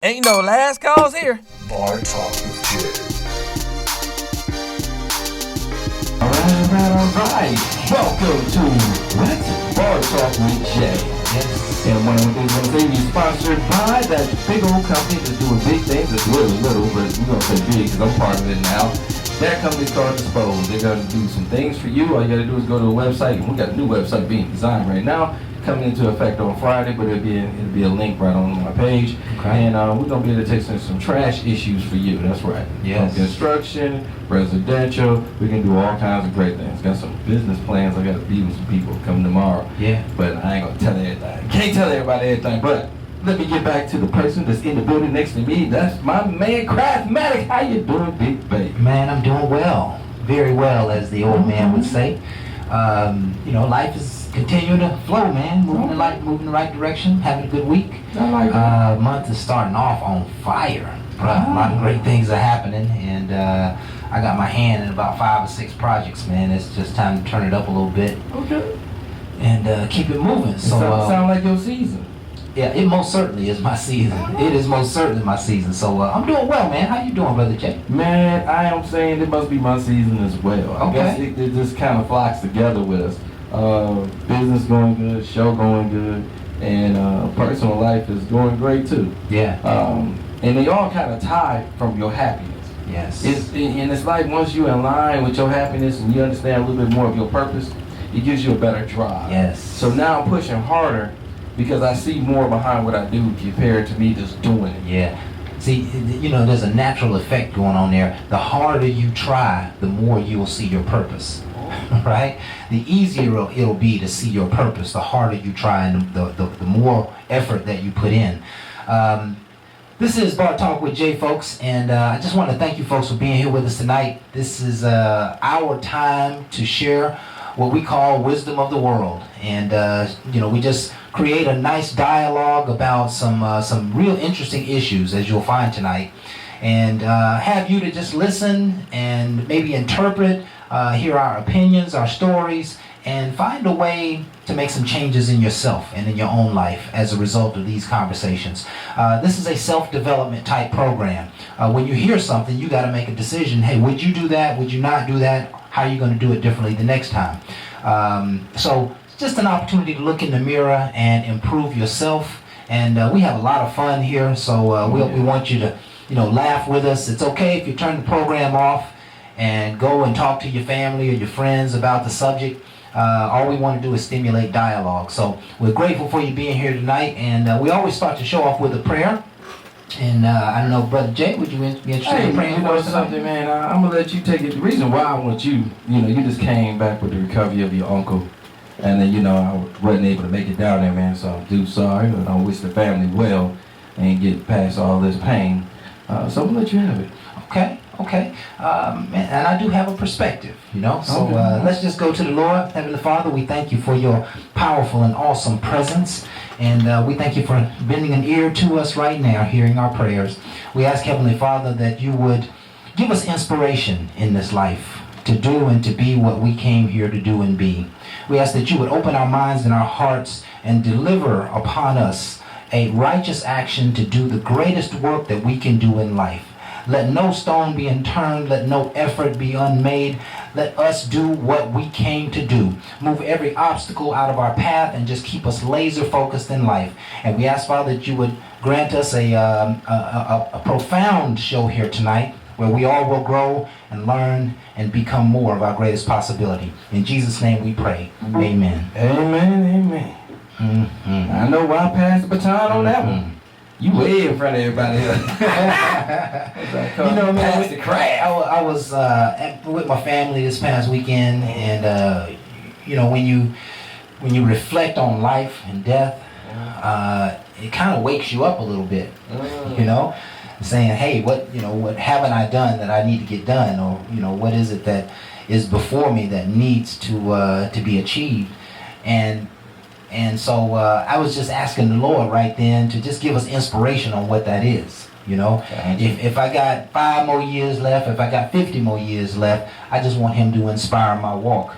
Ain't no last calls here. Bar Talk with Jay. Alright. Welcome to what? Bar Talk with Jay. Yes. And one of the things I'm going to say, we sponsored by that big old company that's doing big things. It's really little, but we're going to say big because I'm part of it now. That company's called Dispose. They're going to do some things for you. All you got to do is go to the website. And we got a new website being designed right now, coming into effect on Friday, but it'll be a link right on my page. Okay. And we're going to be able to take some trash issues for you. That's right. Yes. Construction, residential, we can do all kinds of great things. Got some business plans. I got to be with some people coming tomorrow. Yeah. But I ain't going to tell everything. Can't tell everybody everything, but let me get back to the person that's in the building next to me. That's my man, Craftmatic. How you doing, big baby? Man, I'm doing well. Very well, as the old man would say. Life is continuing to flow, man. Moving in the right direction. Having a good week. I like it. Month is starting off on fire. A lot of great things are happening, and I got my hand in about 5 or 6 projects, man. It's just time to turn it up a little bit. Okay. And keep it moving. So sound like your season. Yeah, it most certainly is my season. It is most certainly my season. So I'm doing well, man. How you doing, Brother Jay? Man, I am saying it must be my season as well. I guess it just kind of flocks together with us. Business going good, show going good, and personal life is going great too. Yeah. And they all kind of tie from your happiness. Yes. And it's like once you're in line with your happiness and you understand a little bit more of your purpose, it gives you a better drive. Yes. So now I'm pushing harder, because I see more behind what I do compared to me just doing it. Yeah. See, there's a natural effect going on there. The harder you try, the more you'll see your purpose. Right? The easier it'll be to see your purpose, the harder you try and the more effort that you put in. This is Bar Talk with Jay, folks, and I just want to thank you folks for being here with us tonight. This is our time to share what we call wisdom of the world. And, we just create a nice dialogue about some real interesting issues, as you'll find tonight, and have you to just listen and maybe interpret, hear our opinions, our stories, and find a way to make some changes in yourself and in your own life as a result of these conversations. This is a self-development type program. When you hear something, you got to make a decision. Hey, would you do that? Would you not do that? How are you going to do it differently the next time? So it's just an opportunity to look in the mirror and improve yourself. And we have a lot of fun here, so we want you to laugh with us. It's okay if you turn the program off and go and talk to your family or your friends about the subject. All we want to do is stimulate dialogue. So we're grateful for you being here tonight, and we always start the show off with a prayer. And I don't know, Brother Jay, would you be interested in praying for us tonight? Something, man, I'm going to let you take it. The reason why I want you just came back with the recovery of your uncle. And then, I wasn't able to make it down there, man, so I'm sorry. And I wish the family well and get past all this pain. So I'm going to let you have it. Okay. And I do have a perspective, So let's just go to the Lord. Heavenly Father, we thank you for your powerful and awesome presence. And we thank you for bending an ear to us right now, hearing our prayers. We ask, Heavenly Father, that you would give us inspiration in this life to do and to be what we came here to do and be. We ask that you would open our minds and our hearts and deliver upon us a righteous action to do the greatest work that we can do in life. Let no stone be unturned. Let no effort be unmade. Let us do what we came to do. Move every obstacle out of our path and just keep us laser focused in life. And we ask, Father, that you would grant us a profound show here tonight, where we all will grow and learn and become more of our greatest possibility. In Jesus' name we pray. Amen. Amen. Mm-hmm. I know why I passed the baton on that one. You way in front of everybody else. Man, I was with my family this past weekend, and when you reflect on life and death, it kind of wakes you up a little bit. Saying, hey, what haven't I done that I need to get done, or what is it that is before me that needs to be achieved, and so I was just asking the Lord right then to just give us inspiration on what that is. If I got 5 more years left, if I got 50 more years left, I just want him to inspire my walk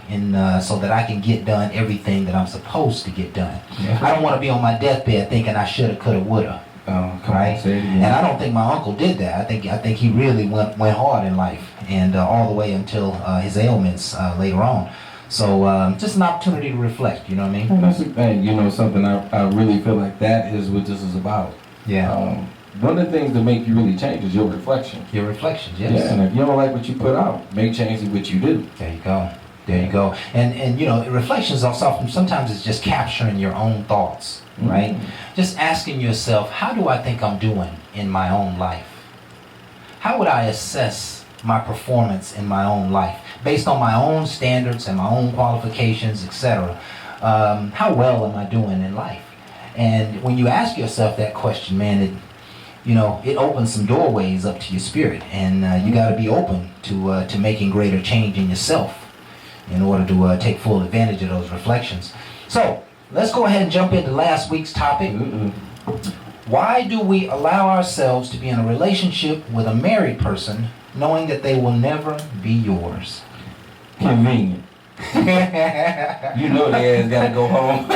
so that I can get done everything that I'm supposed to get done. Yeah. I don't want to be on my deathbed thinking I shoulda, coulda, woulda. Come right? on, say it again. And I don't think my uncle did that. I think he really went hard in life, and all the way until his ailments later on. So just an opportunity to reflect. You know what I mean? And that's the thing. You know, something I really feel like that is what this is about. Yeah. One of the things that make you really change is your reflection. Your reflections, yes. Yeah, and if you don't like what you put out, make change in what you do. There you go. There you go. And you know, reflections are sometimes it's just capturing your own thoughts, right? Mm-hmm. Just asking yourself, how do I think I'm doing in my own life? How would I assess my performance in my own life based on my own standards and my own qualifications, etc.? How well am I doing in life? And when you ask yourself that question, man, it opens some doorways up to your spirit, and you got to be open to making greater change in yourself in order to take full advantage of those reflections. So let's go ahead and jump into last week's topic. Why do we allow ourselves to be in a relationship with a married person knowing that they will never be yours? Convenient. You know they ass gotta go home.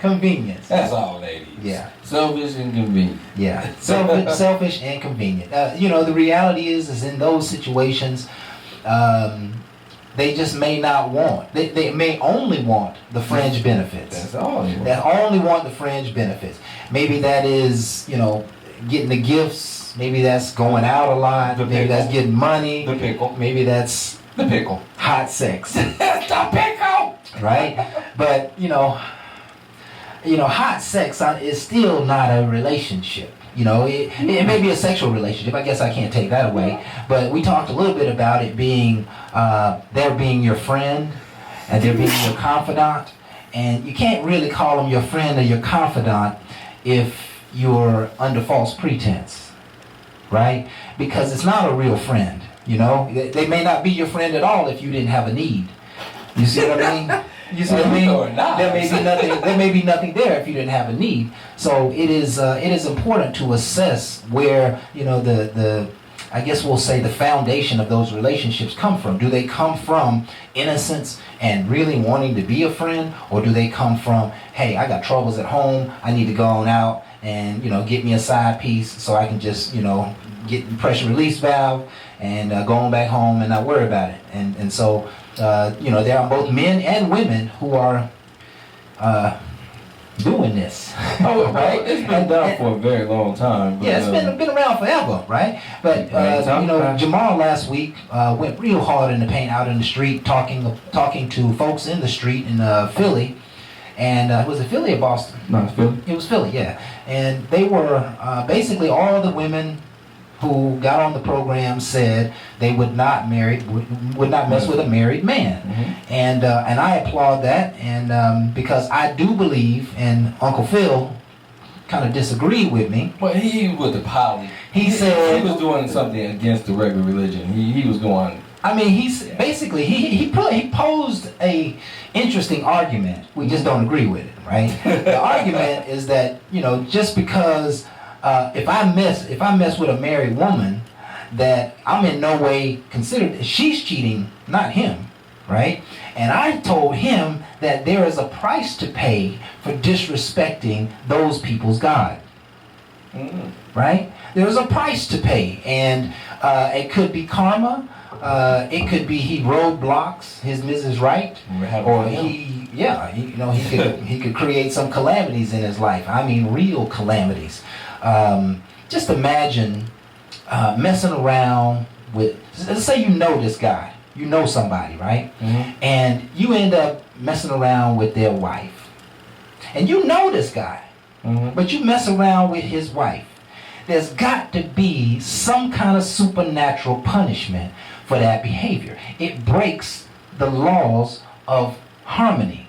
Convenience. That's all, ladies. Yeah. Selfish and convenient. Yeah. Selfish and convenient. The reality is in those situations, they just may not want. They may only want the fringe benefits. That's all they want. They only want the fringe benefits. Maybe that is, getting the gifts. Maybe that's going out a lot. Maybe that's getting money. The pickle. Maybe that's The pickle. hot sex. The pickle. Right? But, hot sex is still not a relationship. It may be a sexual relationship. I guess I can't take that away. But we talked a little bit about it being, there being your friend and there being your confidant. And you can't really call them your friend or your confidant if you're under false pretense, right? Because it's not a real friend. They may not be your friend at all if you didn't have a need. You see what I mean? You see what I mean? There may be nothing there if you didn't have a need. So it is important to assess where I guess we'll say the foundation of those relationships come from. Do they come from innocence and really wanting to be a friend, or do they come from, hey, I got troubles at home, I need to go on out and get me a side piece so I can just get the pressure release valve and go on back home and not worry about it. And so there are both men and women who are doing this. Right? It's been done for a very long time. But, yeah, it's been around forever, right? But Jamal last week went real hard in the paint out in the street, talking to folks in the street in Philly. And was it Philly or Boston? No, it's Philly. It was Philly, yeah. And they were basically all the women who got on the program said they would not mess with a married man. Mm-hmm. And I applaud that, and because I do believe, and Uncle Phil kind of disagreed with me. Well, he was the poly. He said he was doing something against the regular religion. He was going. I mean, basically he posed a interesting argument. We just don't agree with it, right? The argument is that just because if I mess with a married woman, that I'm in no way considered, she's cheating, not him, right? And I told him that there is a price to pay for disrespecting those people's God, right? There is a price to pay, and it could be karma. It could be he roadblocks his Mrs. Right, or he could create some calamities in his life. I mean, real calamities. Just imagine messing around with, let's say this guy, somebody, right? Mm-hmm. And you end up messing around with their wife. And this guy, mm-hmm. but you mess around with his wife. There's got to be some kind of supernatural punishment for that behavior. It breaks the laws of harmony,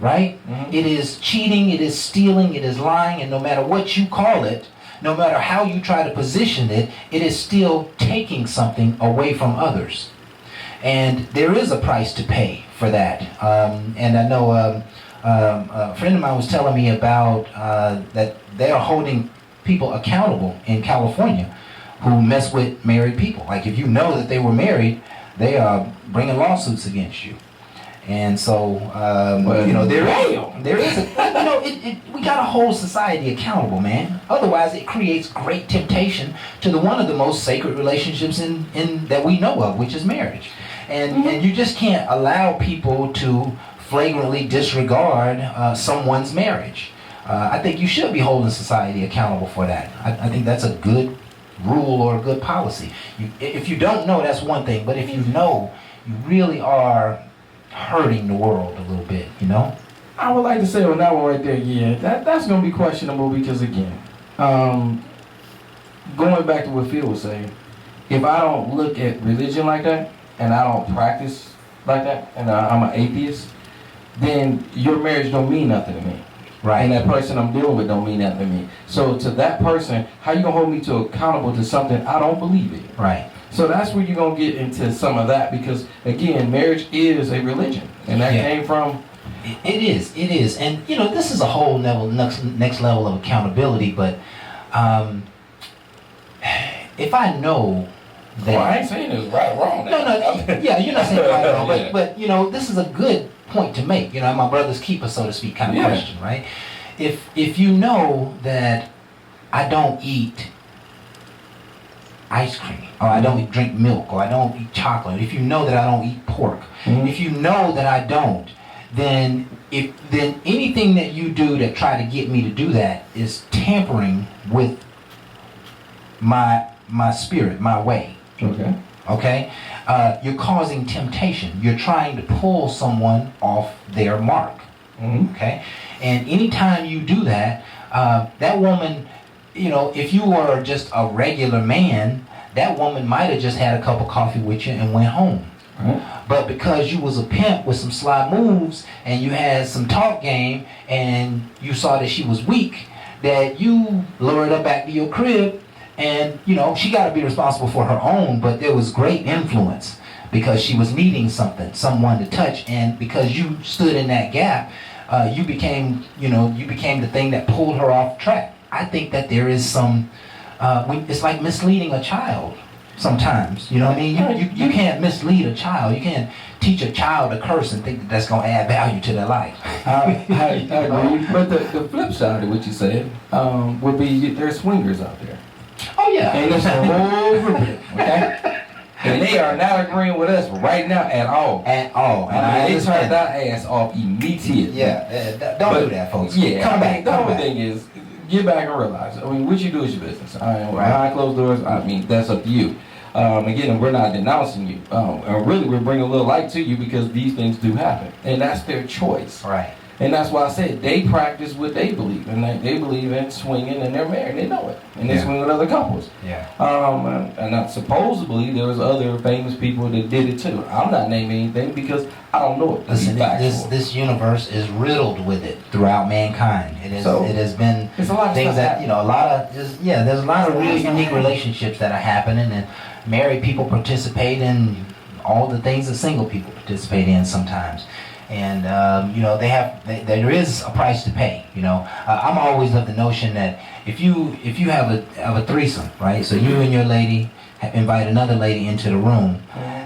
right? Mm-hmm. It is cheating, it is stealing, it is lying, and no matter what you call it, no matter how you try to position it, it is still taking something away from others. And there is a price to pay for that. And I know a friend of mine was telling me about that they are holding people accountable in California who mess with married people. Like if you know that they were married, they are bringing lawsuits against you. And so, there is we gotta hold society accountable, man. Otherwise, it creates great temptation to the one of the most sacred relationships in that we know of, which is marriage. And you just can't allow people to flagrantly disregard someone's marriage. I think you should be holding society accountable for that. I think that's a good rule or a good policy. If you don't know, that's one thing. But if you know, you really are hurting the world a little bit, you know? I would like to say on that one right there, yeah, that's going to be questionable because, again, going back to what Phil was saying, if I don't look at religion like that, and I don't practice like that, and I'm an atheist, then your marriage don't mean nothing to me. Right. And that person I'm dealing with don't mean nothing to me. So to that person, how you going to hold me to accountable to something I don't believe in? Right. So that's where you're going to get into some of that because, again, marriage is a religion. And that came from... It is. And, this is a whole next level of accountability, but if I know that... Well, I ain't saying it's right or wrong. No, yeah, you're not saying right or wrong, but this is a good point to make, my brother's keeper, so to speak, kind of question, right? If you know that I don't eat ice cream, or I don't drink milk, or I don't eat chocolate, if you know that I don't eat pork, if you know that I don't, then anything that you do that try to get me to do that is tampering with my spirit, my way. Okay? You're causing temptation. You're trying to pull someone off their mark. Okay? And anytime you do that, that woman, if you were just a regular man, that woman might have just had a cup of coffee with you and went home. But because you was a pimp with some sly moves and you had some talk game and you saw that she was weak, that you lured her back to your crib. And, she got to be responsible for her own, but there was great influence because she was needing someone to touch. And because you stood in that gap, you became the thing that pulled her off track. I think that there is some, it's like misleading a child sometimes. You know what I mean? You can't mislead a child. You can't teach a child a curse and think that that's going to add value to their life. I agree. But the flip side of what you said would be there's swingers out there. Oh, yeah. And it's a whole group, okay? And they are not agreeing with us right now at all. At all. And they turned that ass off immediately. Yeah. Don't do that, folks. Yeah. Come back. The whole thing is, get back and realize. What you do is your business. Behind closed doors, that's up to you. Again, we're not denouncing you. And really, we're bringing a little light to you because these things do happen. And that's their choice. Right. And that's why I said they practice what they believe in. They believe in swinging, and they're married. They know it, and they swing with other couples. Yeah. And supposedly there was other famous people that did it too. I'm not naming anything because I don't know it. Listen, this universe is riddled with it throughout mankind. It has been there's a lot of things that happening. there's a lot of really unique relationships that are happening, and married people participate in all the things that single people participate in sometimes. And there is a price to pay. I'm always of the notion that if you have a threesome, right? So you and your lady invite another lady into the room,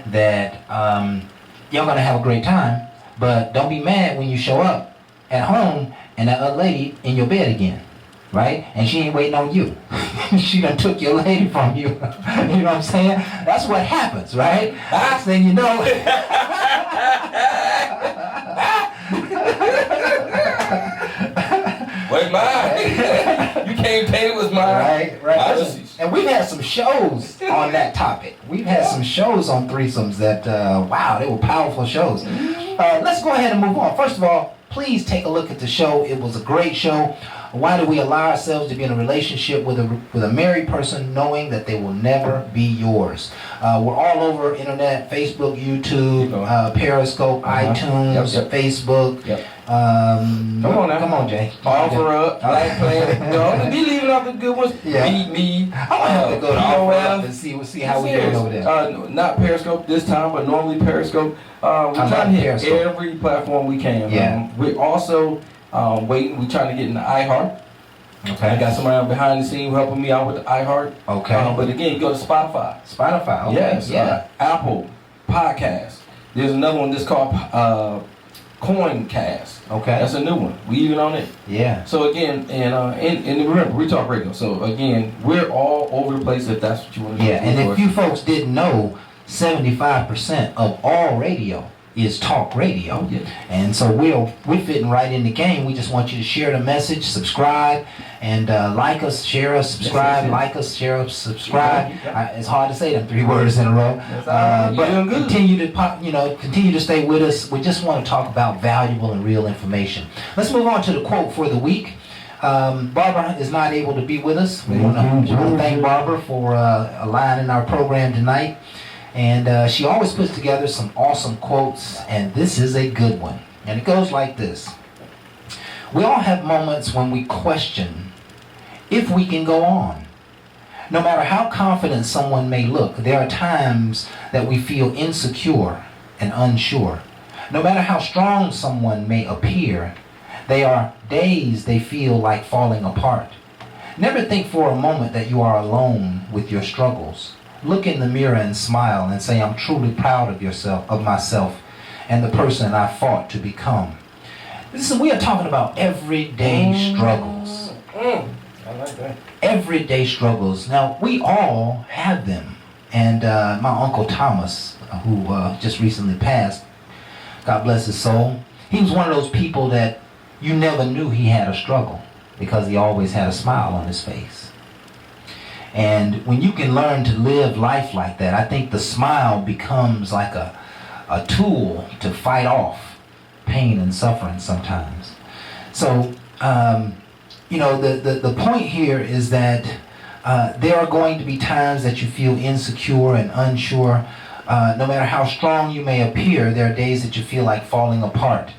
that you're gonna have a great time. But don't be mad when you show up at home and that other lady in your bed again, right? And she ain't waiting on you. She done took your lady from you. You know what I'm saying? That's what happens, right? Next thing you know. Wait, mine. You can't pay it with mine. Right. And we've had some shows on that topic. We've had some shows on threesomes that, they were powerful shows. Let's go ahead and move on. First of all, please take a look at the show. It was a great show. Why do we allow ourselves to be in a relationship with a married person knowing that they will never be yours? We're all over internet, Facebook, YouTube, Periscope, iTunes, Facebook. Yep. Come on, Jay. Offer up, like plan. Don't be leaving out the good ones. Yeah. Meet me. I'm gonna have to go to Offer Up and see how we doing over there. Not Periscope this time, but normally Periscope. We're trying to hit every platform we can. Yeah. We're also waiting. We're trying to get into iHeart. Okay. I got somebody behind the scene helping me out with the iHeart. Okay. But again, you go to Spotify. Okay. Yes. Yeah. Apple Podcast. There's another one that's called Coincast. Okay. That's a new one. We even on it. Yeah. So again, and remember, we talk radio. So again, we're all over the place if that's what you want to do. Yeah, and if you folks didn't know, 75% of all radio is talk radio. Oh, yeah. And so we're fitting right in the game. We just want you to share the message, subscribe, and like us, share us, subscribe, yes. like us, share us, subscribe. Yeah. It's hard to say them 3 words in a row. You're doing good. Continue to stay with us. We just want to talk about valuable and real information. Let's move on to the quote for the week. Barbara is not able to be with us. We want to thank Barbara for a line in our program tonight. And she always puts together some awesome quotes, and this is a good one. And it goes like this. We all have moments when we question if we can go on. No matter how confident someone may look, there are times that we feel insecure and unsure. No matter how strong someone may appear, there are days they feel like falling apart. Never think for a moment that you are alone with your struggles. Look in the mirror and smile and say, I'm truly proud of myself and the person I fought to become. Listen, we are talking about everyday struggles. I like that. Everyday struggles. Now, we all have them. And my Uncle Thomas, who just recently passed, God bless his soul, he was one of those people that you never knew he had a struggle because he always had a smile on his face. And when you can learn to live life like that, I think the smile becomes like a tool to fight off pain and suffering sometimes. So, the point here is that there are going to be times that you feel insecure and unsure. No matter how strong you may appear, there are days that you feel like falling apart.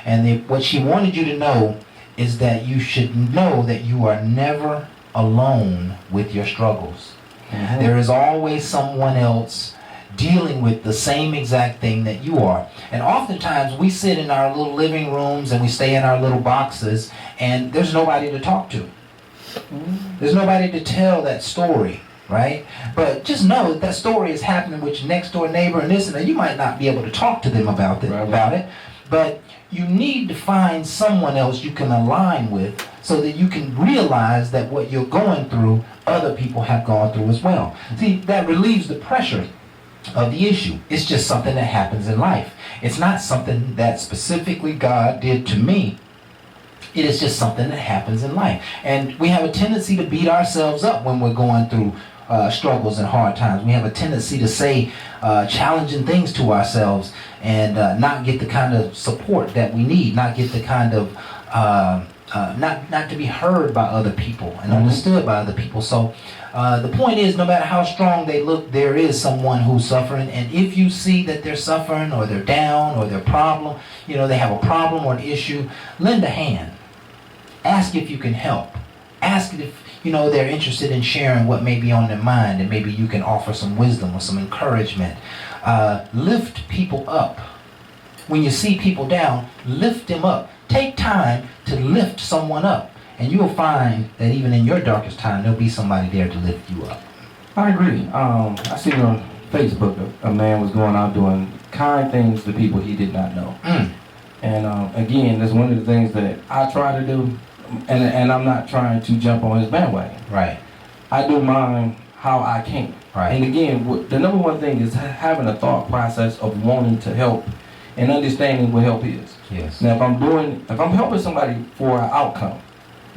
And what she wanted you to know is that you should know that you are never alone with your struggles. Mm-hmm. There is always someone else dealing with the same exact thing that you are. And oftentimes we sit in our little living rooms and we stay in our little boxes and there's nobody to talk to. Mm-hmm. There's nobody to tell that story, right? But just know that story is happening with your next door neighbor and this and that. You might not be able to talk to them about it, but you need to find someone else you can align with so that you can realize that what you're going through, other people have gone through as well. See, that relieves the pressure of the issue. It's just something that happens in life. It's not something that specifically God did to me. It is just something that happens in life. And we have a tendency to beat ourselves up when we're going through struggles and hard times. We have a tendency to say challenging things to ourselves and not get the kind of support that we need, not get the kind of not to be heard by other people and understood by other people. So the point is, no matter how strong they look, there is someone who's suffering. And if you see that they're suffering or they're down or they have a problem or an issue, lend a hand. Ask if you can help. Ask if they're interested in sharing what may be on their mind, and maybe you can offer some wisdom or some encouragement. Lift people up. When you see people down, lift them up. Take time to lift someone up, and you will find that even in your darkest time, there'll be somebody there to lift you up. I agree. I seen on Facebook a man was going out doing kind things to people he did not know. And again, that's one of the things that I try to do. And I'm not trying to jump on his bandwagon. Right. I do mine how I can. Right. And again, the number one thing is having a thought process of wanting to help and understanding what help is. Yes. Now, if I'm helping somebody for an outcome,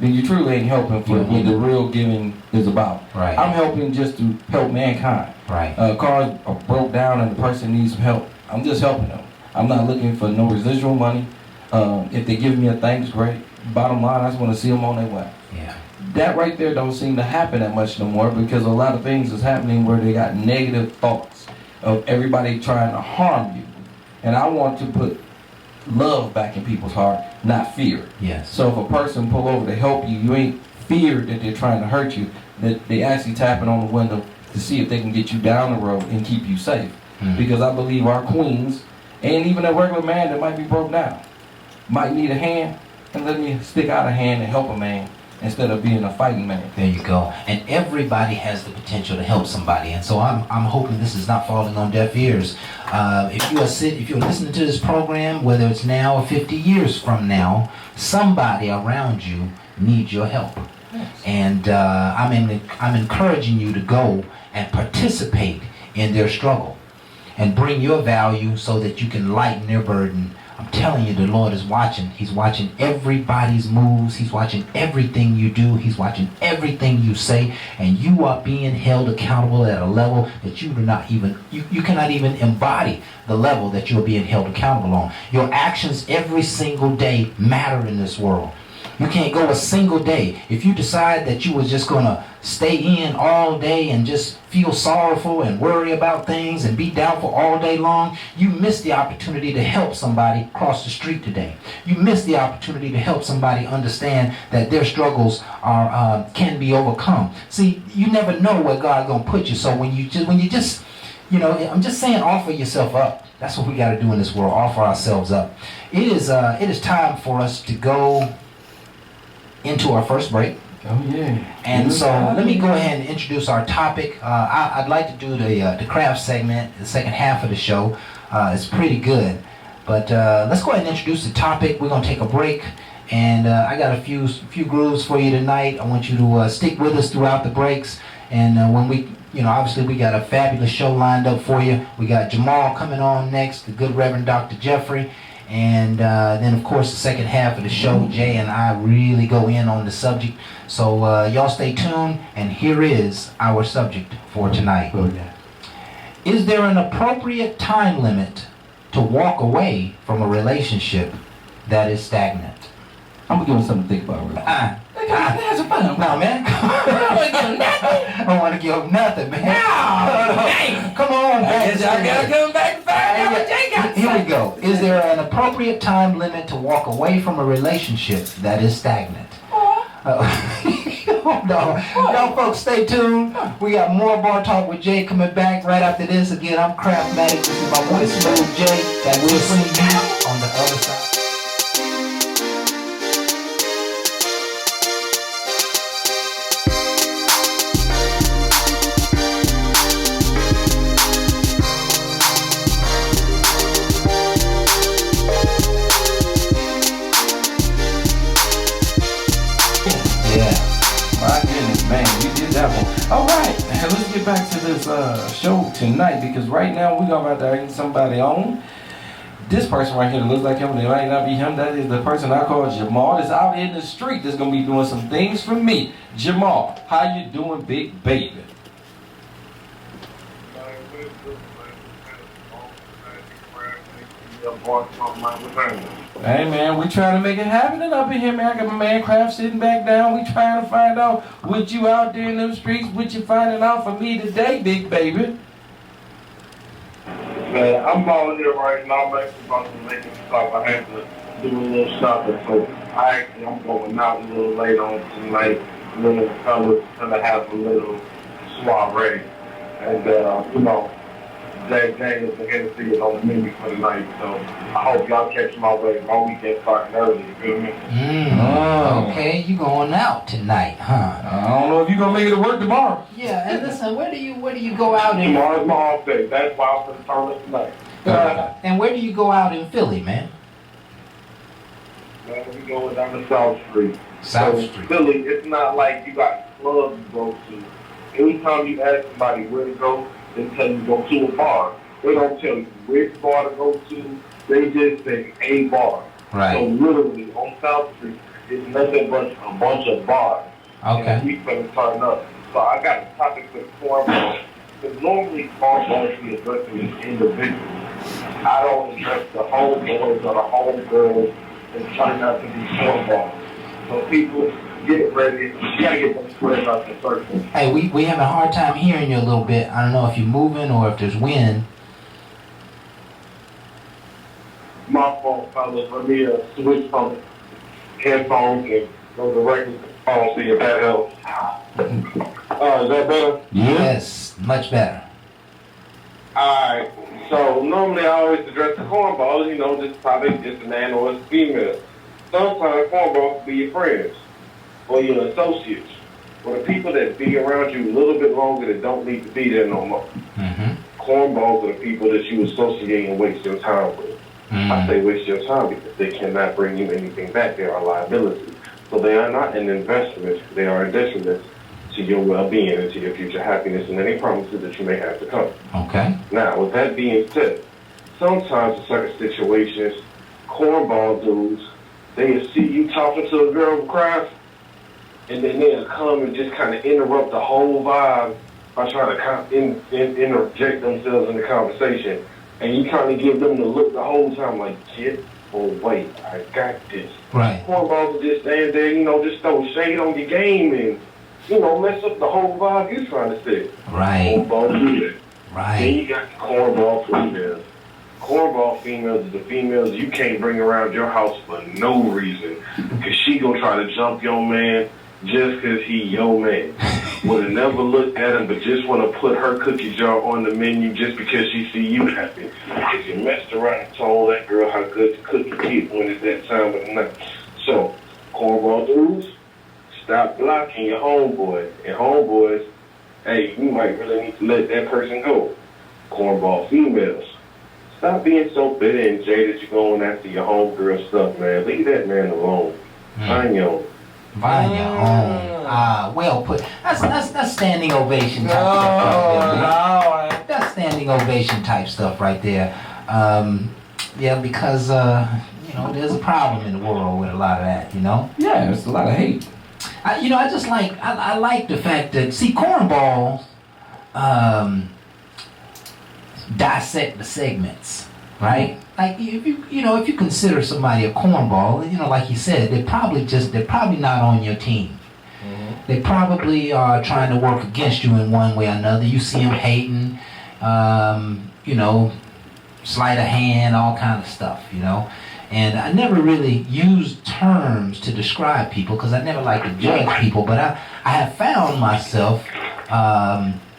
then you truly ain't helping for what the real giving is about. Right. I'm helping just to help mankind. Right. Cars are broke down and the person needs some help. I'm just helping them. I'm not looking for no residual money. If they give me a thanks, great. Bottom line, I just want to see them on their way. Yeah. That right there don't seem to happen that much no more, because a lot of things is happening where they got negative thoughts of everybody trying to harm you. And I want to put love back in people's heart, not fear. Yes. So if a person pull over to help you, you ain't feared that they're trying to hurt you, that they actually tapping on the window to see if they can get you down the road and keep you safe. Because I believe our queens, and even a regular man that might be broke down, might need a hand, and let me stick out a hand and help a man instead of being a fighting man. There you go. And everybody has the potential to help somebody. And so I'm hoping this is not falling on deaf ears. If you're listening to this program, whether it's now or 50 years from now, somebody around you needs your help. Yes. And I'm encouraging you to go and participate in their struggle and bring your value so that you can lighten their burden. I'm telling you, the Lord is watching. He's watching everybody's moves. He's watching everything you do. He's watching everything you say. And you are being held accountable at a level that you cannot even embody the level that you're being held accountable on. Your actions every single day matter in this world. You can't go a single day. If you decide that you were just going to stay in all day and just feel sorrowful and worry about things and be doubtful all day long, you miss the opportunity to help somebody cross the street today. You miss the opportunity to help somebody understand that their struggles can be overcome. See, you never know where God's going to put you. So when you just, I'm just saying, offer yourself up. That's what we got to do in this world, offer ourselves up. It is time for us to go into our first break. Oh yeah. And so let me go ahead and introduce our topic. I'd like to do the craft segment, the second half of the show. It's pretty good. But let's go ahead and introduce the topic. We're going to take a break. And I got a few grooves for you tonight. I want you to stick with us throughout the breaks. And when we, obviously we got a fabulous show lined up for you. We got Jamal coming on next, the good Reverend Dr. Jeffrey. And then, of course, the second half of the show, Jay and I really go in on the subject. So y'all stay tuned, and here is our subject for tonight. Is there an appropriate time limit to walk away from a relationship that is stagnant? I'm going to give him something to think about. No, man. I don't want to give him nothing, man. No. Come on, I got to come back and find out what Jay got. Here we go. Is there an appropriate time limit to walk away from a relationship that is stagnant? No. Y'all folks, stay tuned. We got more Bar Talk with Jay coming back right after this. Again, I'm Craftmatic. This is my boy Smooth Jay. That will see you on the other side. All right, let's get back to this show tonight, because right now we're going to bring somebody on. This person right here that looks like him, it might not be him. That is the person I call Jamal. That's out in the street. That's going to be doing some things for me. Jamal, how you doing, big baby? Hey man, we trying to make it happen up in here, man. I got my man Kraft sitting back down. We trying to find out what you out there in them streets, what you finding out for me today, big baby. Man, I'm volunteering right now. I'm actually about to make a stop. I had to do a little shopping, so I'm going out a little late on tonight. Little fellas gonna have a little soiree, and Jay is the Hennessy is on the menu for the night, so I hope y'all catch my way. My weekend starting early, you feel me? Okay, you going out tonight, huh? I don't know if you gonna make it to work tomorrow. Yeah, and listen, where do you go out in? Tomorrow's my off day. That's why I'm gonna turn it tonight. And where do you go out in Philly, man? Man, we going down the South Street. South So, Street. Philly, it's not like you got clubs to go to. Anytime you ask somebody where to go, they tell you to go to a bar. They don't tell you which bar to go to. They just say a bar. Right. So literally on South Street, it's nothing but a bunch of bars. Okay. And we finna turn up. So I got a topic for cornball. Because normally cornballs be addressing as individuals. I don't address the whole boys or the whole girls and try not to be cornballs. So people, get ready. You gotta get them squares out the circle. Hey, we having a hard time hearing you a little bit. I don't know if you're moving or if there's wind. My fault, fellas. Let me switch from headphones and go directly to the phone, see if that helps. Is that better? Yes, much better. Alright. So normally I always address the cornballs, this topic, just a man or a female. Sometimes cornballs can be your friends. or your associates, or the people that be around you a little bit longer that don't need to be there no more. Cornballs are the people that you associate and waste your time with. I say waste your time because they cannot bring you anything back. They are a liability. So they are not an investment. They are a detriment to your well-being and to your future happiness and any promises that you may have to come. Okay. Now, with that being said, sometimes in certain situations, cornball dudes, they'll see you talking to a girl who cries, and then they'll come and just kind of interrupt the whole vibe by trying to interject themselves in the conversation. And you kind of give them the look the whole time like, get away, I got this. Right. Cornballs will just stand there, just throw shade on your game and, mess up the whole vibe you're trying to set. Right. Cornball do that. Right. Then you got cornball females. Cornball females are the females you can't bring around your house for no reason. Because she gonna try to jump your man just because he your man. Would have never looked at him, but just want to put her cookie jar on the menu just because she see you happy. Because you messed around and told that girl how good the cookie is when it's that time of the night. So, cornball dudes, stop blocking your homeboy. And homeboys, hey, you might really need to let that person go. Cornball females, stop being so bitter and jaded you're going after your homegirl stuff, man. Leave that man alone. Find your own. Find your own. Well put. That's standing ovation type stuff right there. That's standing ovation type stuff right there. Yeah, because there's a problem in the world with a lot of that. Yeah, there's a lot of hate. I like the fact that cornballs dissect the segments, right? Like if you consider somebody a cornball, like you said, they're probably not on your team. They probably are trying to work against you in one way or another. You see them hating, sleight of hand, all kind of stuff, And I never really used terms to describe people because I never like to judge people, but I have found myself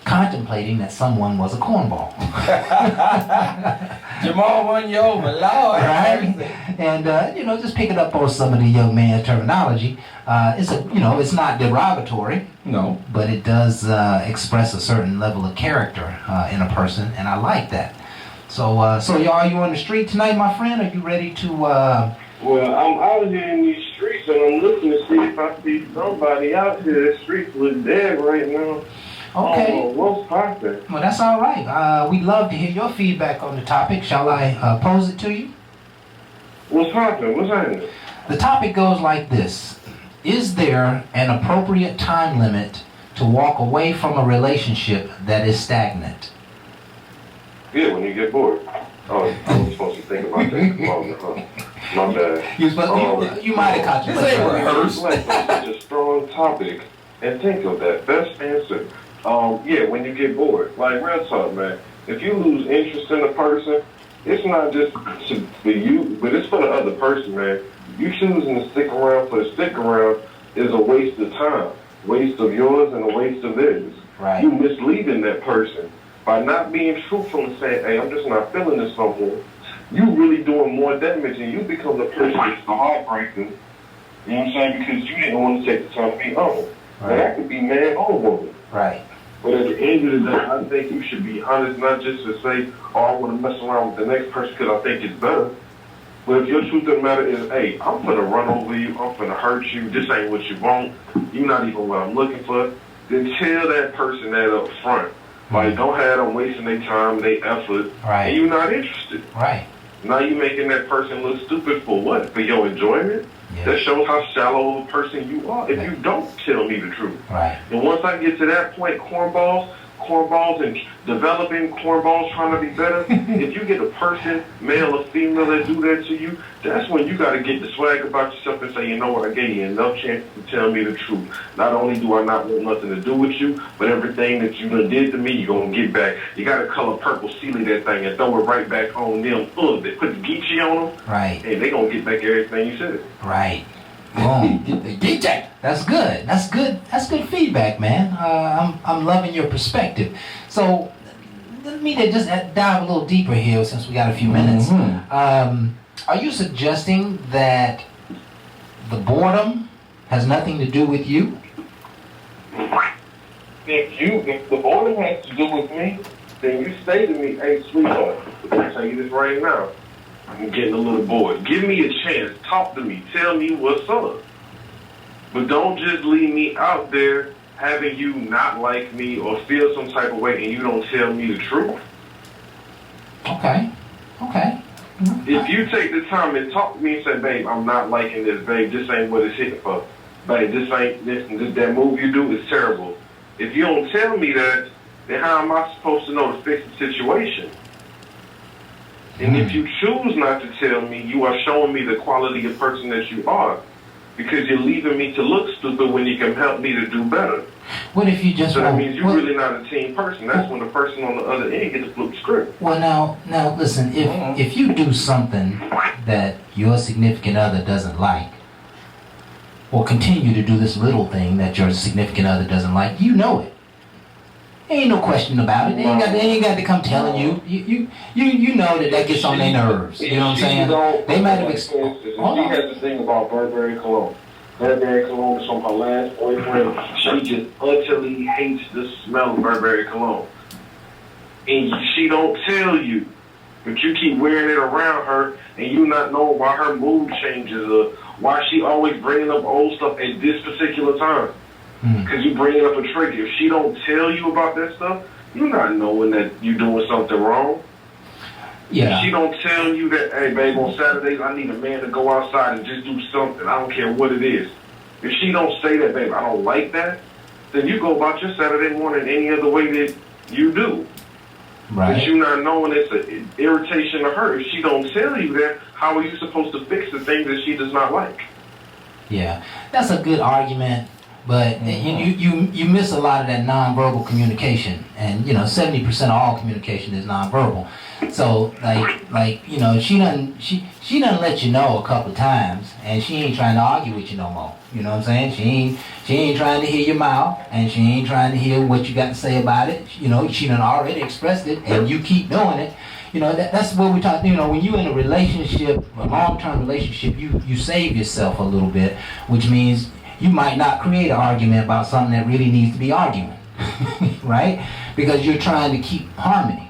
contemplating that someone was a cornball. Jamal won you over, Lord. Right? And, just picking up on some of the young man's terminology, it's not derogatory. No. But it does express a certain level of character in a person, and I like that. So y'all, are you on the street tonight, my friend? Are you ready to... Well, I'm out here in these streets, and I'm looking to see if I see somebody out here. The streets look dead right now. Okay. Oh, what's poppin'? Well, that's all right. We'd love to hear your feedback on the topic. Shall I pose it to you? What's happening? What's happening? The topic goes like this. Is there an appropriate time limit to walk away from a relationship that is stagnant? Yeah, when you get bored. Oh, I was supposed to think about that. My bad. You might have caught This ain't rehearsed. Reflect on such a strong topic and think of that. Best answer. Yeah, when you get bored. Like, real talk, man. If you lose interest in a person, it's not just for you, but it's for the other person, man. You choosing to stick around for the stick around is a waste of time. Waste of yours and a waste of theirs. Right. You misleading that person by not being truthful and saying, hey, I'm just not feeling this no more. You really doing more damage and you become the person that's the heartbreaker. You know what I'm saying? Because you didn't want to take the time to be honest. Right. Now, that could be man or woman. Right. But at the end of the day, I think you should be honest, not just to say, oh, I want to mess around with the next person because I think it's better. But if your truth of the matter is, hey, I'm going to run over you, I'm going to hurt you, this ain't what you want, you're not even what I'm looking for, then tell that person that up front. Like, don't have them wasting their time, their effort, right. And you're not interested. Right. Now you're making that person look stupid for what? For your enjoyment? Yeah. That shows how shallow of a person you are if you don't tell me the truth. Right. And once I get to that point, cornballs and developing cornballs trying to be better, if you get a person, male or female, that do that to you, that's when you got to get the swag about yourself and say, you know what, I gave you enough chance to tell me the truth. Not only do I not want nothing to do with you, but everything that you done did to me, you're going to get back. You got to color purple sealy that thing and throw it right back on them. They put the Geechee on them, right. And they going to get back everything you said. Right. Boom. That's good. That's good. That's good feedback, man. I'm loving your perspective. So let me just dive a little deeper here since we got a few minutes. Are you suggesting that the boredom Has nothing to do with you? If the boredom has to do with me, then you say to me, hey, sweetheart, I'll tell you this right now. I'm getting a little bored. Give me a chance. Talk to me. Tell me what's up. But don't just leave me out there having you not like me or feel some type of way and you don't tell me the truth. Okay. If you take the time and talk to me and say, babe, I'm not liking this, babe, this ain't what it's hitting for. Babe, that move you do is terrible. If you don't tell me that, then how am I supposed to know to fix the situation? And if you choose not to tell me, you are showing me the quality of person that you are. Because you're leaving me to look stupid when you can help me to do better. What if you just... So that means you're really not a team person. That's when the person on the other end gets to flip the script. Well, now, listen, if you do something that your significant other doesn't like, or continue to do this little thing that your significant other doesn't like, you know it. Ain't no question about it. They ain't got to come telling you. You know that gets on their nerves. You know what I'm saying? They might have She has this thing about Burberry cologne. Burberry cologne is from her last boyfriend. She just utterly hates the smell of Burberry cologne. And she don't tell you. But you keep wearing it around her and you not know why her mood changes or why she always bringing up old stuff at this particular time. Because you bringing up a trigger. If she don't tell you about that stuff, you're not knowing that you're doing something wrong. Yeah. If she don't tell you that, hey, babe, on Saturdays, I need a man to go outside and just do something. I don't care what it is. If she don't say that, babe, I don't like that, then you go about your Saturday morning any other way that you do. Right. But you not knowing it's an irritation to her. If she don't tell you that, how are you supposed to fix the things that she does not like? Yeah, that's a good argument. But you miss a lot of that nonverbal communication, and 70% of all communication is nonverbal. So like she done let you know a couple of times, and she ain't trying to argue with you no more. You know what I'm saying? She ain't trying to hear your mouth, and she ain't trying to hear what you got to say about it. She done already expressed it, and you keep doing it. That's what we talk. When you're in a relationship, a long-term relationship, you save yourself a little bit, which means you might not create an argument about something that really needs to be arguing, right? Because you're trying to keep harmony,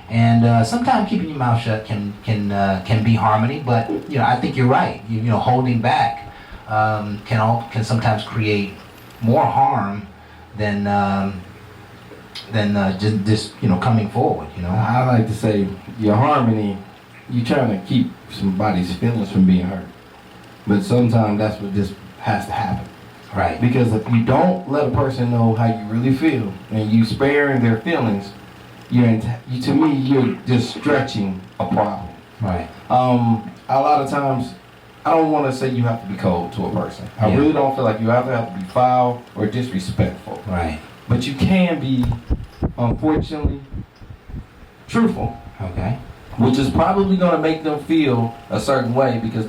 and sometimes keeping your mouth shut can be harmony. But I think you're right. Holding back can sometimes create more harm than just coming forward. I like to say your harmony. You're trying to keep somebody's feelings from being hurt, but sometimes that's what just has to happen. Right. Because if you don't let a person know how you really feel and you sparing their feelings, to me, you're just stretching a problem. Right. A lot of times, I don't want to say you have to be cold to a person. I really don't feel like you have to be foul or disrespectful. Right. But you can be, unfortunately, truthful. Okay. Which is probably going to make them feel a certain way because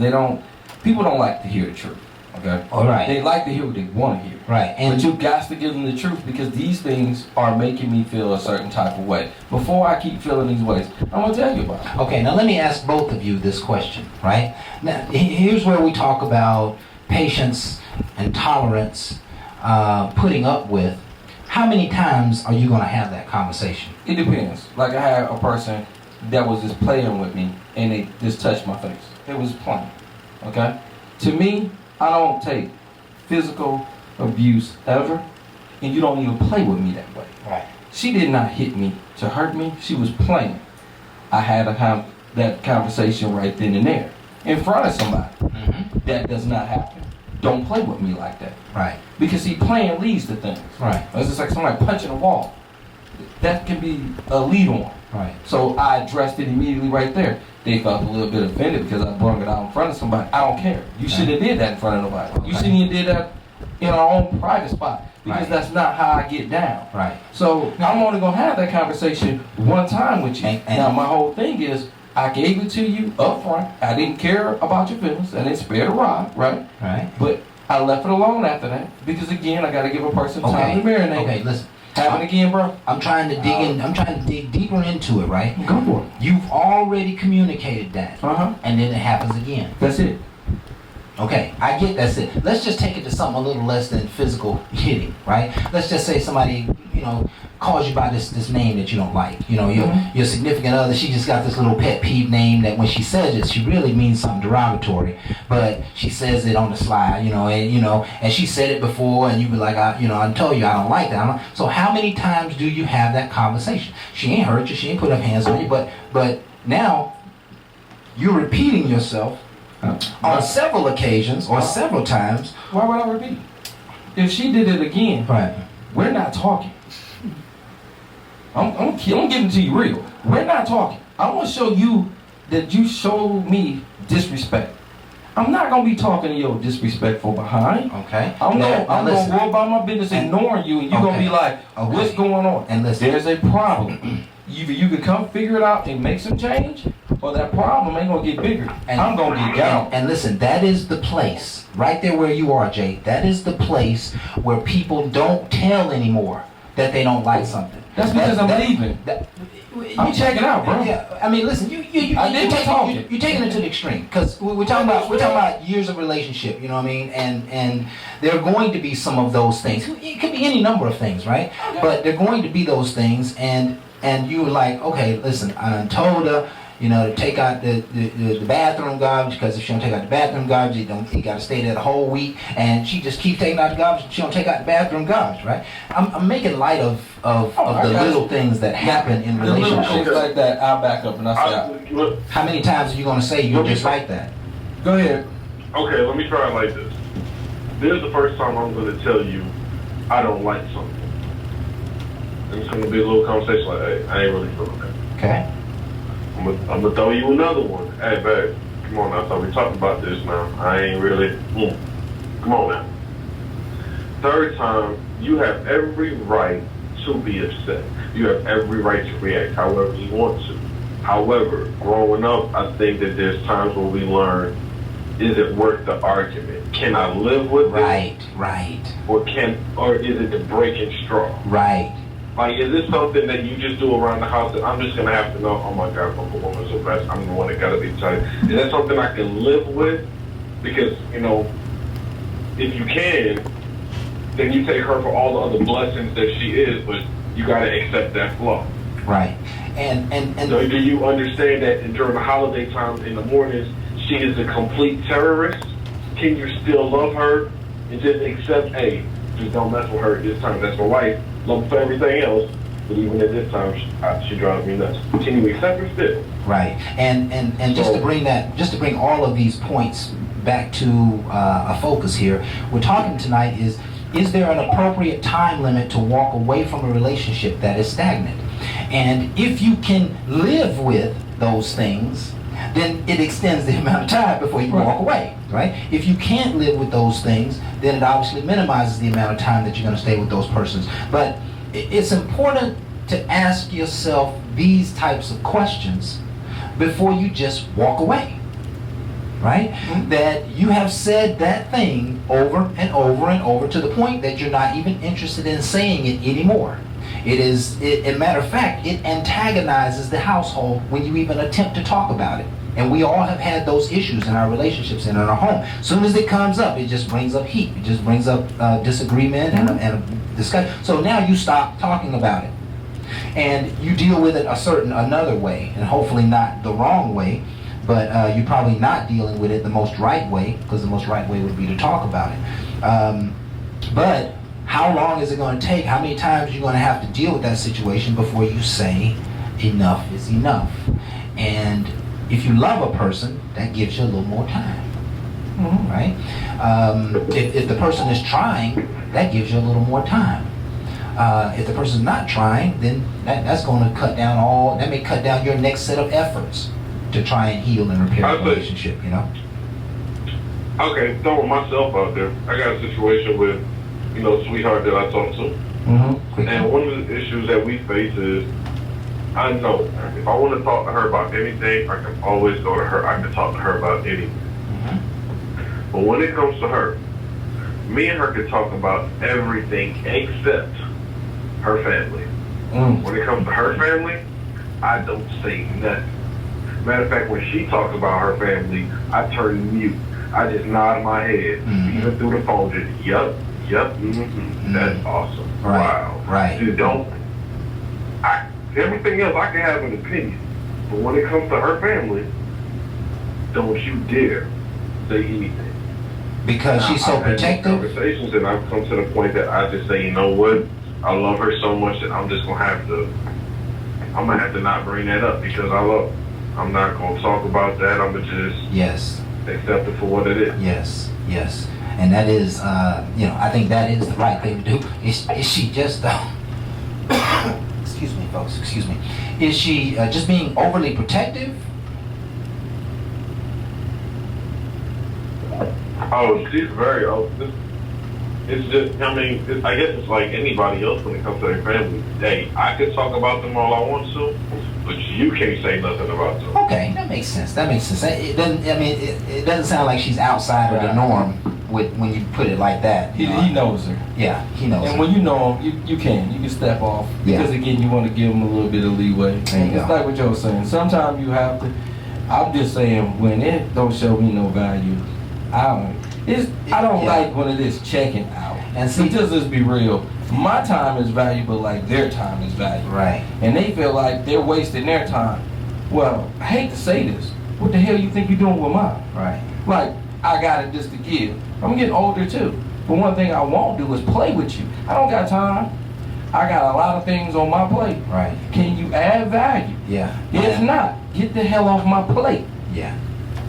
people don't like to hear the truth. Okay. All right. They like to hear what they want to hear. Right. But you got to give them the truth because these things are making me feel a certain type of way. Before I keep feeling these ways, I'm going to tell you about it. Okay, now let me ask both of you this question, right? Now, here's where we talk about patience and tolerance, putting up with. How many times are you going to have that conversation? It depends. Like I had a person that was just playing with me and they just touched my face. It was playing. Okay? To me, I don't take physical abuse ever, and you don't even play with me that way. Right. She did not hit me to hurt me. She was playing. I had that conversation right then and there in front of somebody. Mm-hmm. That does not happen. Don't play with me like that. Right. Because playing leads to things. Right. It's just like somebody punching a wall. That can be a lead on. Right. So I addressed it immediately right there. They felt a little bit offended because I brought it out in front of somebody. I don't care. You shouldn't have did that in front of nobody. Okay. You shouldn't even did that in our own private spot because that's not how I get down. Right. So I'm only gonna have that conversation one time with you. And now my whole thing is I gave it to you up front. I didn't care about your feelings. I didn't spare the rod, right? Right. But I left it alone after that because again I got to give a person time to marinate. Okay, listen. Happen again, bro. I'm trying to dig in. I'm trying to dig deeper into it, right? Go for it. You've already communicated that, Uh-huh. and then it happens again. That's it. Okay, I get that's it. Let's just take it to something a little less than physical hitting, right? Let's just say somebody, calls you by this name that you don't like. Your significant other, she just got this little pet peeve name that when she says it, she really means something derogatory, but she says it on the slide, and she said it before, and you be like, I told you I don't like that. So how many times do you have that conversation? She ain't hurt you, she ain't put her hands on you, but now you're repeating yourself on several occasions or several times. Why would I repeat? If she did it again, Right. we're not talking. I'm giving it to you real. We're not talking. I want to show you that you showed me disrespect. I'm not gonna be talking to your disrespectful behind. Okay. I'm gonna go about my business ignoring you, and you're gonna be like, "What's going on?" And listen, there's a problem. Either you can come figure it out and make some change, or that problem ain't gonna get bigger. And I'm gonna get down. And listen, that is the place, right there where you are, Jay. That is the place where people don't tell anymore that they don't like something. That's because I'm leaving. I'm checking out, bro. Yeah, I mean, listen, you're taking it to the extreme, because we're talking about years of relationship. You know what I mean? And there are going to be some of those things. It could be any number of things, right? Okay. But they're going to be those things, and you were like, okay, listen, I told her, to take out the bathroom garbage, because if she don't take out the bathroom garbage, you got to stay there the whole week, and she just keeps taking out the garbage. She don't take out the bathroom garbage, right? I'm making light of the little things that happen in relationships. Things like that, I'll back up and I'll say, how many times are you going to say you're just like that? Go ahead. Okay, let me try it like this. This is the first time I'm going to tell you I don't like something. And it's going to be a little conversation like, hey, I ain't really feeling that. Okay. I'm gonna throw you another one. Hey, babe, come on now. I thought we talked about this now. I ain't really. Come on now. Third time, you have every right to be upset. You have every right to react however you want to. However, growing up, I think that there's times where we learn, is it worth the argument? Can I live with it? Right. Or is it the breaking straw? Right. Like, is this something that you just do around the house that I'm just going to have to know, oh my God, Uncle Woman's so best, I'm the one that got to be tight. Is that something I can live with? Because, if you can, then you take her for all the other blessings that she is, but you got to accept that flaw. Right. And so do you understand that during the holiday times in the mornings, she is a complete terrorist? Can you still love her and just accept, hey, just don't mess with her this time, that's my wife. Love her for everything else, but even at this time, she drives me nuts. Can you accept her still? Right, and just to bring all of these points back to a focus here, we're talking tonight is there an appropriate time limit to walk away from a relationship that is stagnant? And if you can live with those things, then it extends the amount of time before you walk away, right? If you can't live with those things, then it obviously minimizes the amount of time that you're going to stay with those persons. But it's important to ask yourself these types of questions before you just walk away, right? Mm-hmm. That you have said that thing over and over and over to the point that you're not even interested in saying it anymore. As a matter of fact, it antagonizes the household when you even attempt to talk about it. And we all have had those issues in our relationships and in our home. As soon as it comes up, it just brings up heat. It just brings up disagreement and a discussion. So now you stop talking about it. And you deal with it another way, and hopefully not the wrong way, but you're probably not dealing with it the most right way, because the most right way would be to talk about it. But how long is it going to take? How many times are you going to have to deal with that situation before you say enough is enough? And if you love a person, that gives you a little more time, right? If the person is trying, that gives you a little more time. If the person's not trying, then that's going to cut down your next set of efforts to try and heal and repair the relationship, Okay, throwing myself out there. I got a situation with, sweetheart that I talked to. And one of the issues that we face is, I know if I want to talk to her about anything, I can always go to her. I can talk to her about anything. But when it comes to her, me and her can talk about everything except her family. When it comes to her family, I don't say nothing. Matter of fact, when she talks about her family, I turn mute. I just nod my head, even through the phone. Just yup, That's awesome. Right. Wow. Right. You don't. Everything else I can have an opinion, but when it comes to her family, don't you dare say anything. Because she's so I've had these protective. conversations, and I've come to the point that I just say, you know what? I love her so much that I'm just gonna have to. I'm gonna have to not bring that up because I love her. I'm not gonna talk about that. I'm gonna just Yes. accept it for what it is. Yes. Yes. And that is, I think that is the right thing to do. Is she just, excuse me, folks, excuse me. Is she just being overly protective? Oh, she's very open. It's just, I guess it's like anybody else when it comes to their family. Hey, I can talk about them all I want to, but you can't say nothing about them. Okay, that makes sense. That makes sense. It doesn't. I mean, it doesn't sound like she's outside of the norm when you put it like that. He knows her. Yeah, he knows. And her. when you know him, you can step off because again, you want to give him a little bit of leeway. There you It's go. like what you're saying. Sometimes you have to. I'm just saying when it don't show me no value, I don't like when it is checking out. And see, just let's be real. My time is valuable like their time is valuable. right. And they feel like they're wasting their time. Well, I hate to say this. What the hell you think you're doing with mine? Right. Like, I got it just to give. I'm getting older too. But one thing I won't do is play with you. I don't got time. I got a lot of things on my plate. Right. Can you add value? Yeah. If not, get the hell off my plate. Yeah.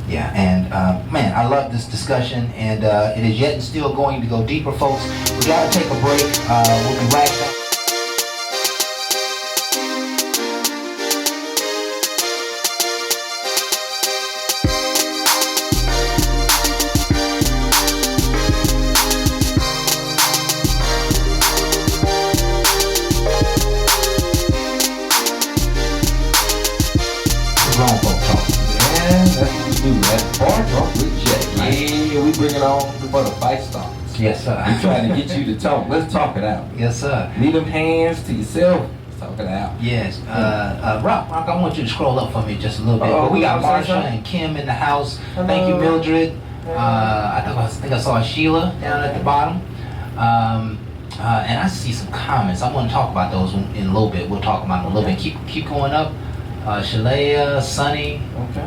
Yeah, and man, I love this discussion, and it is yet and still going to go deeper, folks. We gotta take a break. We'll be right back. Wrong, folks. That's what we do. That's Bar Talk with Jay. Yeah, we bring it on for the fight starts. Yes, sir. We trying to get you to talk. Let's talk it out. Yes, sir. Leave them hands to yourself. Let's talk it out. Yes. Rock, I want you to scroll up for me just a little bit. Oh, We got I'm sorry, Marsha sir. and Kim in the house. Thank you, Hello. Mildred. I think I saw Sheila down at the bottom. And I see some comments. I want to talk about those in a little bit. We'll talk about them a little bit. Keep going up. Shalea, Sunny, Okay.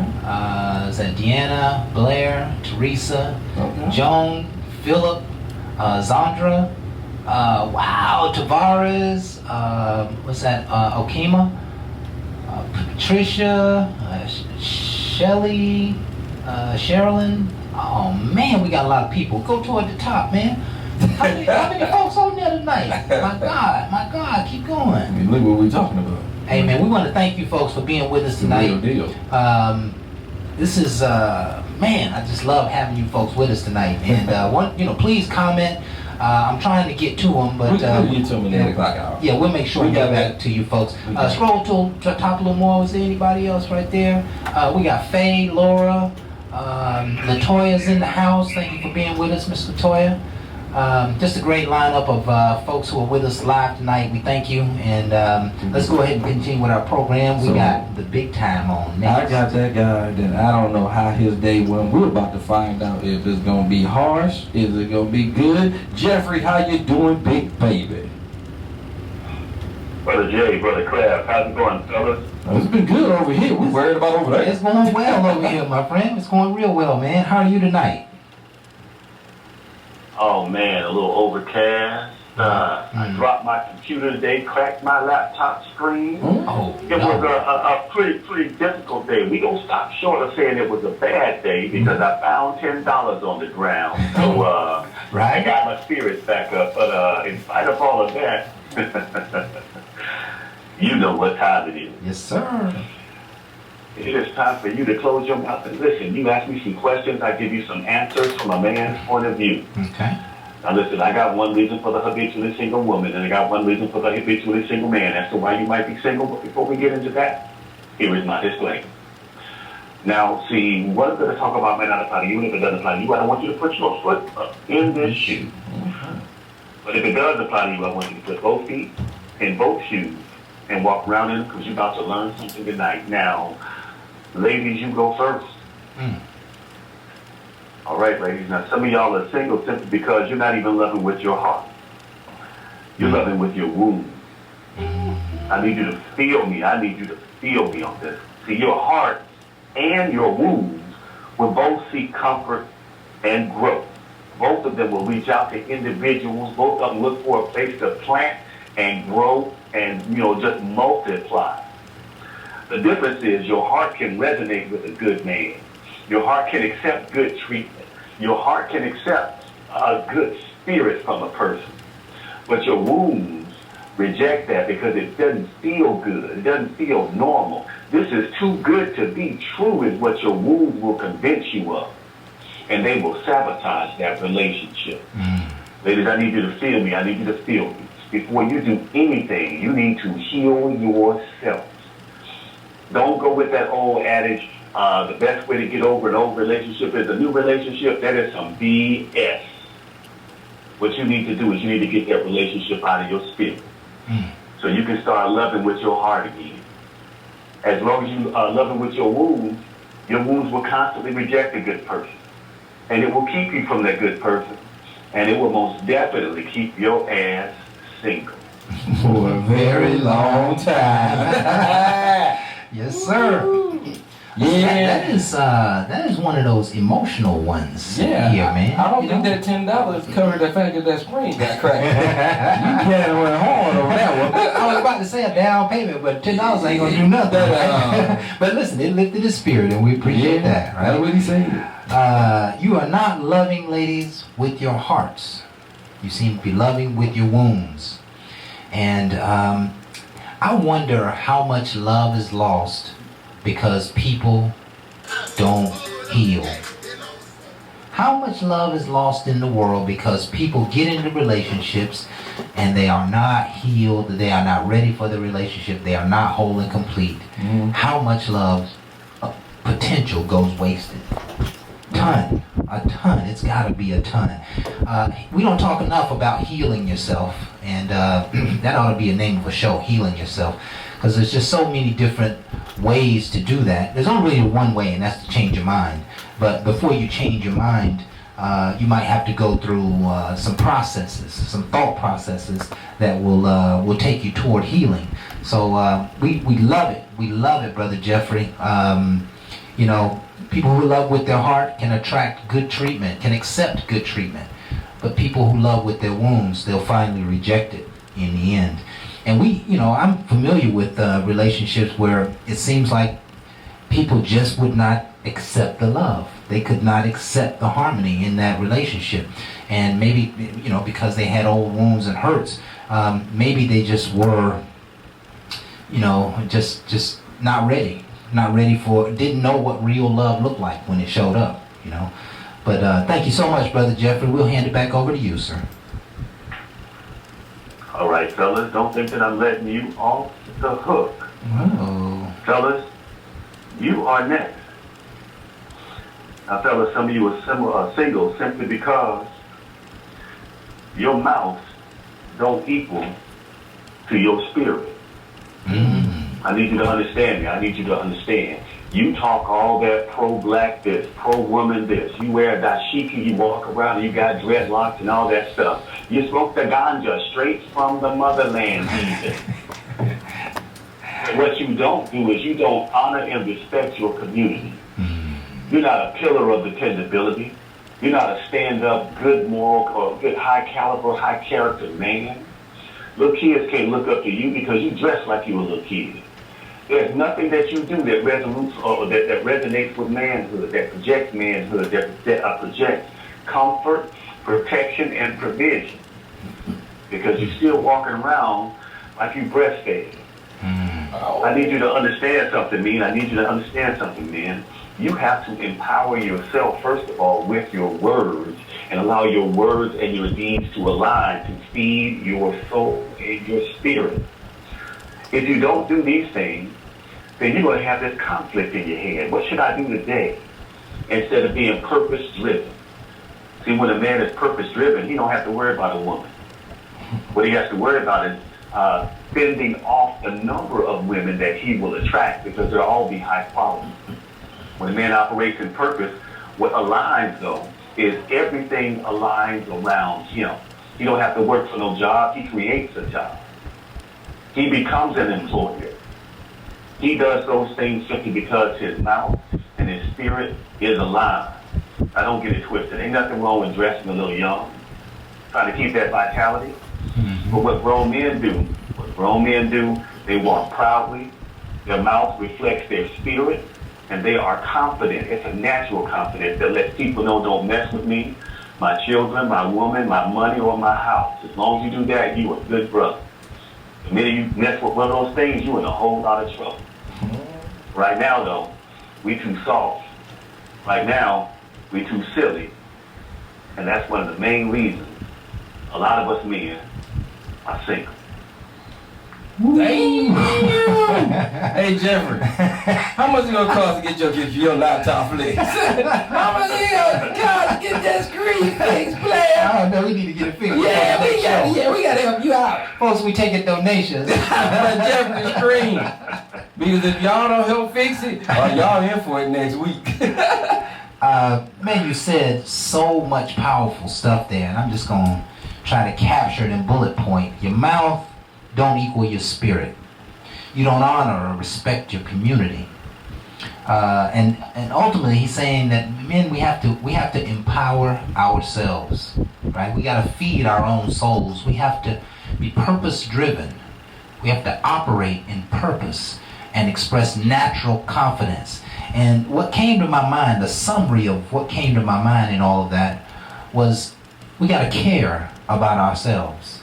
is that Deanna, Blair, Teresa, Okay. Joan, Philip, Zandra, wow, Tavares, what's that, Okima, Patricia, Shelly, Sherilyn. Oh man, we got a lot of people. Go toward the top, man. How many folks on there tonight? My God, keep going. I mean, look what we're talking about. Hey man, we want to thank you folks for being with us It's the real tonight. deal. This is man, I just love having you folks with us tonight. And please comment. I'm trying to get to them, but We'll get to them in the 8 o'clock hour. yeah, we'll make sure We we got get back that. to you folks. We got Scroll to the top a little more. Was there anybody else right there? We got Faye, Laura, Latoya's in the house. Thank you for being with us, Miss Latoya. Just a great lineup of folks who are with us live tonight. We thank you, and let's go ahead and continue with our program. We So- got the big time on I next. got that guy that I don't know how his day went. We're about to find out if it's gonna be harsh, is it gonna be good. Jeffrey, how you doing, big baby? Brother Jay, Brother Crab, how's it going, fellas? It's been good over here. We're worried about over there. It's going well over here, my friend. It's going real well, man. How are you tonight? Oh man, a little overcast. I dropped my computer today, cracked my laptop screen. Oh, It was a pretty difficult day. We don't stop short of saying it was a bad day because I found $10 on the ground. So I right? got my spirits back up. But in spite of all of that, you know what time it is. Yes, sir. It is time for you to close your mouth and listen. You ask me some questions, I give you some answers from a man's point of view. Okay. Now listen, I got one reason for the habitually single woman, and I got one reason for the habitually single man as to why you might be single. But before we get into that, here is my disclaimer. Now, see, what I'm going to talk about may not apply to you, and if it doesn't apply to you, I don't want you to put your foot up in this shoe. But if it does apply to you, I want you to put both feet in both shoes and walk around in them because you're about to learn something tonight. Now, ladies, you go first. All right, ladies. Now, some of y'all are single simply because you're not even loving with your heart. You're loving with your wounds. I need you to feel me. I need you to feel me on this. See, your heart and your wounds will both seek comfort and growth. Both of them will reach out to individuals. Both of them look for a place to plant and grow and, just multiply. The difference is your heart can resonate with a good man. Your heart can accept good treatment. Your heart can accept a good spirit from a person. But your wounds reject that because it doesn't feel good. It doesn't feel normal. This is too good to be true is what your wounds will convince you of. And they will sabotage that relationship. Ladies, I need you to feel me. I need you to feel me. Before you do anything, you need to heal yourself. Don't go with that old adage, the best way to get over an old relationship is a new relationship. That is some BS. What you need to do is you need to get that relationship out of your spirit. So you can start loving with your heart again. As long as you are loving with your wounds will constantly reject a good person. And it will keep you from that good person. And it will most definitely keep your ass single. For a very long time. Yes, sir. Yeah. That is one of those emotional ones. Yeah, here, man. I don't think that $10 covered the fact that that screen got cracked. You can't run hard on that one. I was about to say a down payment, but $10 ain't gonna do nothing. But listen, it lifted his spirit, and we appreciate that. Right? That's what he said. You are not loving, ladies, with your hearts. You seem to be loving with your wounds. And I wonder how much love is lost because people don't heal. How much love is lost in the world because people get into relationships and they are not healed, they are not ready for the relationship, they are not whole and complete. How much love potential goes wasted? A ton. It's got to be a ton. We don't talk enough about healing yourself, and that ought to be a name of a show, Healing Yourself, because there's just so many different ways to do that. There's only really one way, and that's to change your mind. But before you change your mind, you might have to go through some processes, some thought processes that will take you toward healing. So we love it. We love it, Brother Jeffrey. People who love with their heart can attract good treatment, can accept good treatment. But people who love with their wounds, they'll finally reject it in the end. And I'm familiar with relationships where it seems like people just would not accept the love. They could not accept the harmony in that relationship. And maybe, because they had old wounds and hurts, maybe they just were, just not ready. Didn't know what real love looked like when it showed up, But thank you so much, Brother Jeffrey. We'll hand it back over to you, sir. All right, fellas, don't think that I'm letting you off the hook. Oh. Fellas, you are next. Now, fellas, some of you are single simply because your mouth don't equal to your spirit. I need you to understand me. I need you to understand. You talk all that pro-black this, pro-woman this. You wear a dashiki, you walk around and you got dreadlocks and all that stuff. You smoke the ganja straight from the motherland even. What you don't do is you don't honor and respect your community. You're not a pillar of dependability. You're not a stand-up, good moral, or good high caliber, high character man. Little kids can't look up to you because you dress like you a little kid. There's nothing that you do that resonates with manhood, that projects manhood, that projects comfort, protection, and provision. Because you're still walking around like you breastfed. I need you to understand something, man. I need you to understand something, man. You have to empower yourself, first of all, with your words and allow your words and your deeds to align to feed your soul and your spirit. If you don't do these things, then you're going to have this conflict in your head. What should I do today? Instead of being purpose-driven. See, when a man is purpose-driven, he don't have to worry about a woman. What he has to worry about is fending off the number of women that he will attract because they'll all be high quality. When a man operates in purpose, What aligns though is everything aligns around him. He don't have to work for no job. He creates a job. He becomes an employer. He does those things simply because his mouth and his spirit is aligned. I don't get it twisted. Ain't nothing wrong with dressing a little young, trying to keep that vitality. But what grown men do, they walk proudly. Their mouth reflects their spirit, and they are confident. It's a natural confidence that lets people know, don't mess with me, my children, my woman, my money, or my house. As long as you do that, you a good brother. The minute you mess with one of those things, you're in a whole lot of trouble. Right now, though, we too soft. Right now, we too silly. And that's one of the main reasons a lot of us men are single. Damn. Hey Jeffrey, how much it gonna cost to get your laptop fixed? How much it gonna cost to get that screen fixed, player? I don't know. We need to get it fixed. We gotta help you out. Folks, we taking donations. Jeffrey's screen. Because if y'all don't help fix it, y'all in for it next week. Man, you said so much powerful stuff there, and I'm just gonna try to capture it in bullet point. Your mouth don't equal your spirit. You don't honor or respect your community. And ultimately, he's saying that men, we have to empower ourselves, right? We got to feed our own souls. We have to be purpose-driven. We have to operate in purpose and express natural confidence. And what came to my mind, the summary of what came to my mind in all of that was we got to care about ourselves.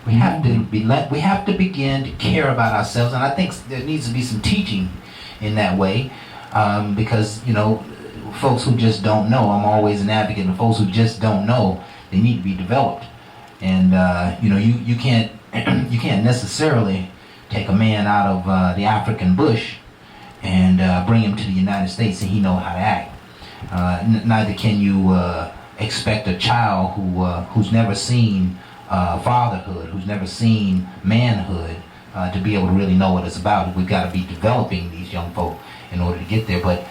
We have to begin to care about ourselves, and I think there needs to be some teaching in that way, because folks who just don't know. I'm always an advocate of folks who just don't know. They need to be developed, and you can't you can't necessarily take a man out of the African bush and bring him to the United States and he know how to act. Neither can you expect a child who's never seen fatherhood, who's never seen manhood, to be able to really know what it's about. We've got to be developing these young folk in order to get there. But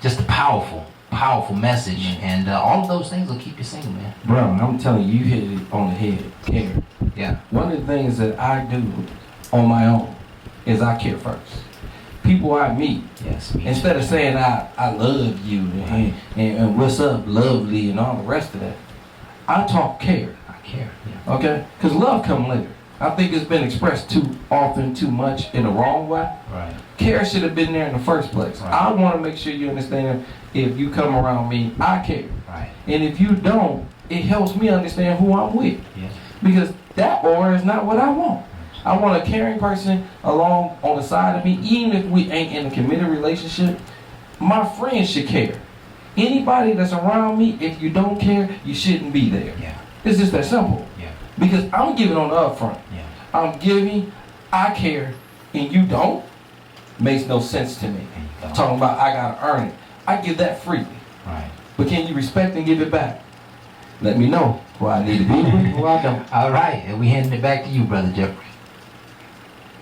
just a powerful message, and all of those things will keep you single, man. Bro, I'm telling you, you hit it on the head. Care. Yeah. One of the things that I do on my own is I care first. People I meet, Yes. instead of saying I love you and what's up, lovely, and all the rest of that, I talk care. I care. Yeah. Okay? Because love come later. I think it's been expressed too often, too much in the wrong way. Right. Care should have been there in the first place. Right. I want to make sure you understand if you come around me, I care. Right. And if you don't, it helps me understand who I'm with. Yes. Because that aura is not what I want. I want a caring person along on the side of me, even if we ain't in a committed relationship. My friends should care. Anybody that's around me, if you don't care, you shouldn't be there. Yeah. It's just that simple. Yeah. Because I'm giving on the upfront. Yeah. I'm giving, I care, and you don't, makes no sense to me. There you go. Talking about I gotta earn it. I give that freely. Right. But can you respect and give it back? Let me know who I need to be with, who I don't. All right, and we handing it back to you, Brother Jeffrey.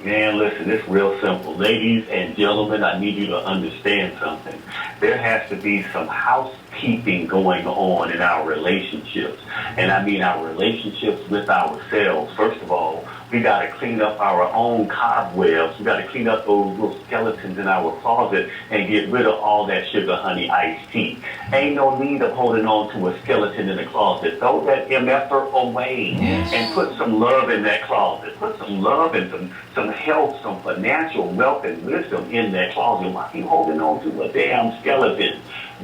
Man, listen, it's real simple. Ladies and gentlemen, I need you to understand something. There has to be some housekeeping going on in our relationships. And I mean our relationships with ourselves. First of all, we got to clean up our own cobwebs. We got to clean up those little skeletons in our closet and get rid of all that sugar, honey, iced tea. Ain't no need of holding on to a skeleton in the closet. Throw that MFer away. Yes. And put some love in that closet. Put some love and some health, some financial wealth and wisdom in that closet. Why are you holding on to a damn skeleton?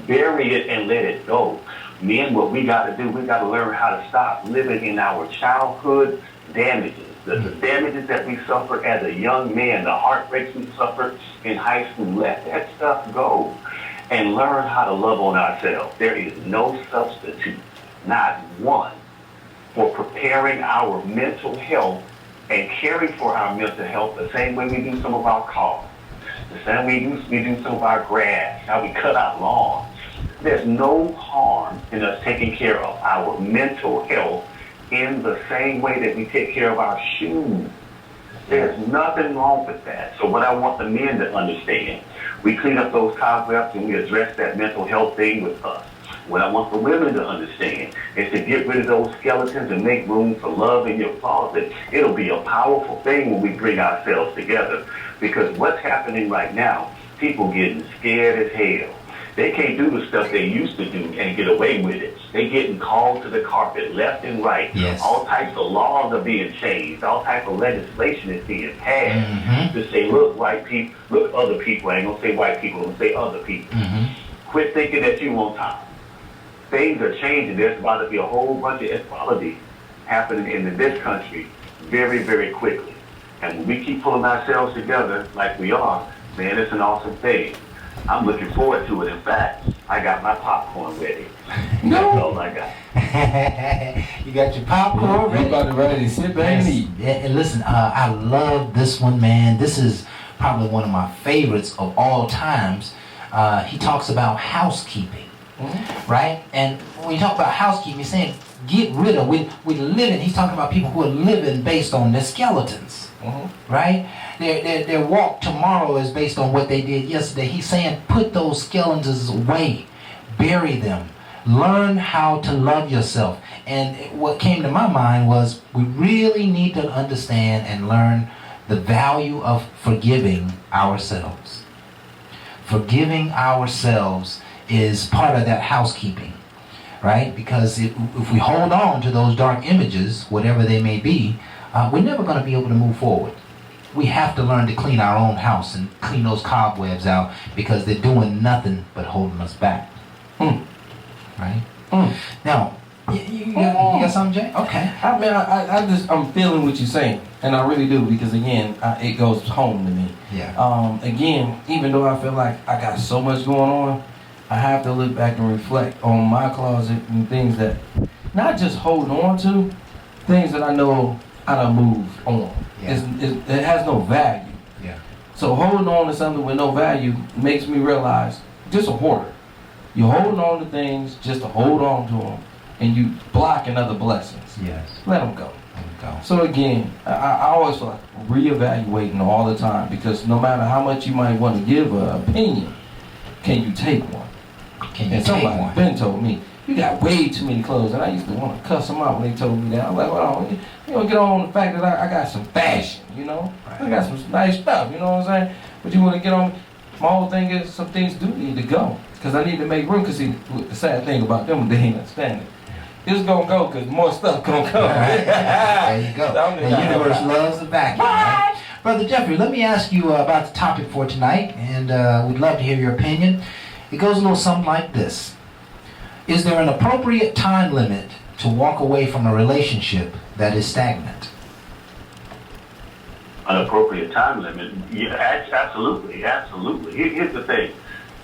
Bury it and let it go. Men, what we got to do, we got to learn how to stop living in our childhood damages. The damages that we suffer as a young man, the heartbreaks we suffered in high school, let that stuff go and learn how to love on ourselves. There is no substitute, not one, for preparing our mental health and caring for our mental health the same way we do some of our cars, the same way we do some of our grass, how we cut our lawns. There's no harm in us taking care of our mental health in the same way that we take care of our shoes. There's nothing wrong with that. So what I want the men to understand, We clean up those cobwebs and we address that mental health thing with us. What I want the women to understand is to get rid of those skeletons and make room for love in your closet. It'll be a powerful thing when we bring ourselves together. Because what's happening right now, people getting scared as hell. They can't do the stuff they used to do and get away with it. They getting called to the carpet left and right. Yes. All types of laws are being changed. All types of legislation is being passed to say, look, white people, look, other people. I ain't gonna say white people, I'm gonna say other people. Quit thinking that you on top. Things are changing. There's about to be a whole bunch of equality happening in this country very, very quickly. And when we keep pulling ourselves together like we are, man, it's an awesome thing. I'm looking forward to it. In fact, I got my popcorn ready. That's all I got. You got your popcorn We're ready? about to ready to sit back and eat. Yeah, and listen, I love this one, man. This is probably one of my favorites of all times. He talks about housekeeping, right? And when you talk about housekeeping, he's saying get rid of, we're living, he's talking about people who are living based on their skeletons, right? Their walk tomorrow is based on what they did yesterday. He's saying put those skeletons away, bury them, learn how to love yourself. And what came to my mind was we really need to understand and learn the value of forgiving ourselves. Forgiving ourselves is part of that housekeeping, right? Because if we hold on to those dark images, whatever they may be, we're never going to be able to move forward. We have to learn to clean our own house and clean those cobwebs out because they're doing nothing but holding us back. Right? Now, you got something, Jay? Okay. I mean, I'm feeling what you're saying, and I really do, because again, it goes home to me. Yeah. Again, even though I feel like I got so much going on, I have to look back and reflect on my closet and things that, not just hold on to, things that I know I done moved on. Yeah. It has no value. Yeah. So holding on to something with no value makes me realize, just a hoarder. You're holding on to things just to hold on to them, and you blocking other blessings. Yes. Let them go. There we go. So again, I always feel like reevaluating all the time, because no matter how much you might want to give an opinion, can you take one? Can you And take somebody one? been told me, you got way too many clothes, and I used to want to cuss them out when they told me that. I'm like, well, you don't get on the fact that I got some fashion, you know? I got some nice stuff, you know what I'm saying? But you want to get on, my whole thing is some things do need to go, because I need to make room, because see, the sad thing about them, they ain't understanding. It's going to go, because more stuff going to come. There you go. The universe loves the vacuum, right? Brother Jeffrey, let me ask you about the topic for tonight, and we'd love to hear your opinion. It goes a little something like this. Is there an appropriate time limit to walk away from a relationship that is stagnant? An appropriate time limit? Yeah, absolutely, absolutely. Here's the thing.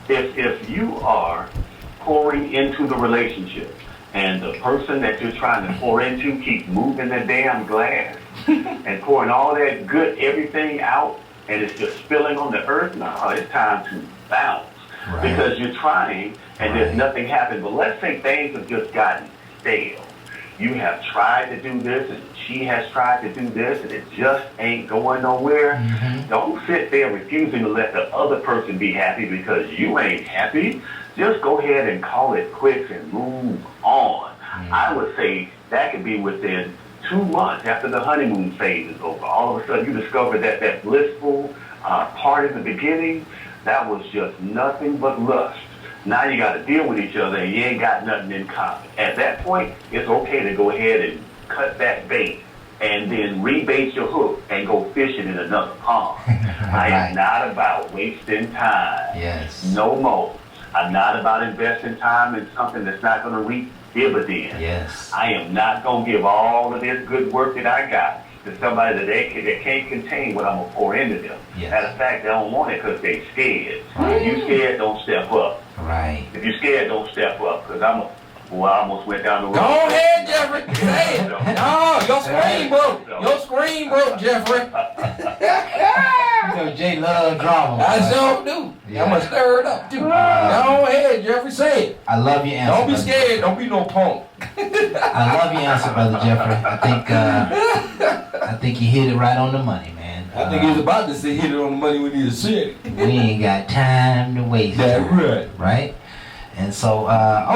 If you are pouring into the relationship and the person that you're trying to pour into keeps moving the damn glass and pouring all that good everything out and it's just spilling on the earth, no, it's time to bounce. Right. Because you're trying and there's nothing happening. But let's say things have just gotten stale. You have tried to do this and she has tried to do this and it just ain't going nowhere. Don't sit there refusing to let the other person be happy because you ain't happy. Just go ahead and call it quits and move on. I would say that could be within 2 months after the honeymoon phase is over. All of a sudden you discover that that blissful part in the beginning, that was just nothing but lust. Now you got to deal with each other and you ain't got nothing in common. At that point, it's okay to go ahead and cut that bait and then rebait your hook and go fishing in another pond. I am not about wasting time. Yes. No more. I'm not about investing time in something that's not going to reap dividends. Yes. I am not going to give all of this good work that I got to somebody that can't contain what I'm going to pour into them. Yes. Matter of fact, they don't want it because they're scared. If you scared, don't step up. Right. If you're scared, don't step up, because I almost went down the road. Go ahead, Jeffrey. Say it. No, your screen broke. Your screen broke, Jeffrey. You know, Jay love drama. I sure do. Yeah. I'm going to stir it up, too. Go ahead, Jeffrey. Say it. I love your answer. Don't be brother. scared. Don't be no punk. I love your answer, Brother Jeffrey. I think you hit it right on the money, man. I think he was about to say hit it on the money when he was sick. We ain't got time to waste. That's right. Right? And so,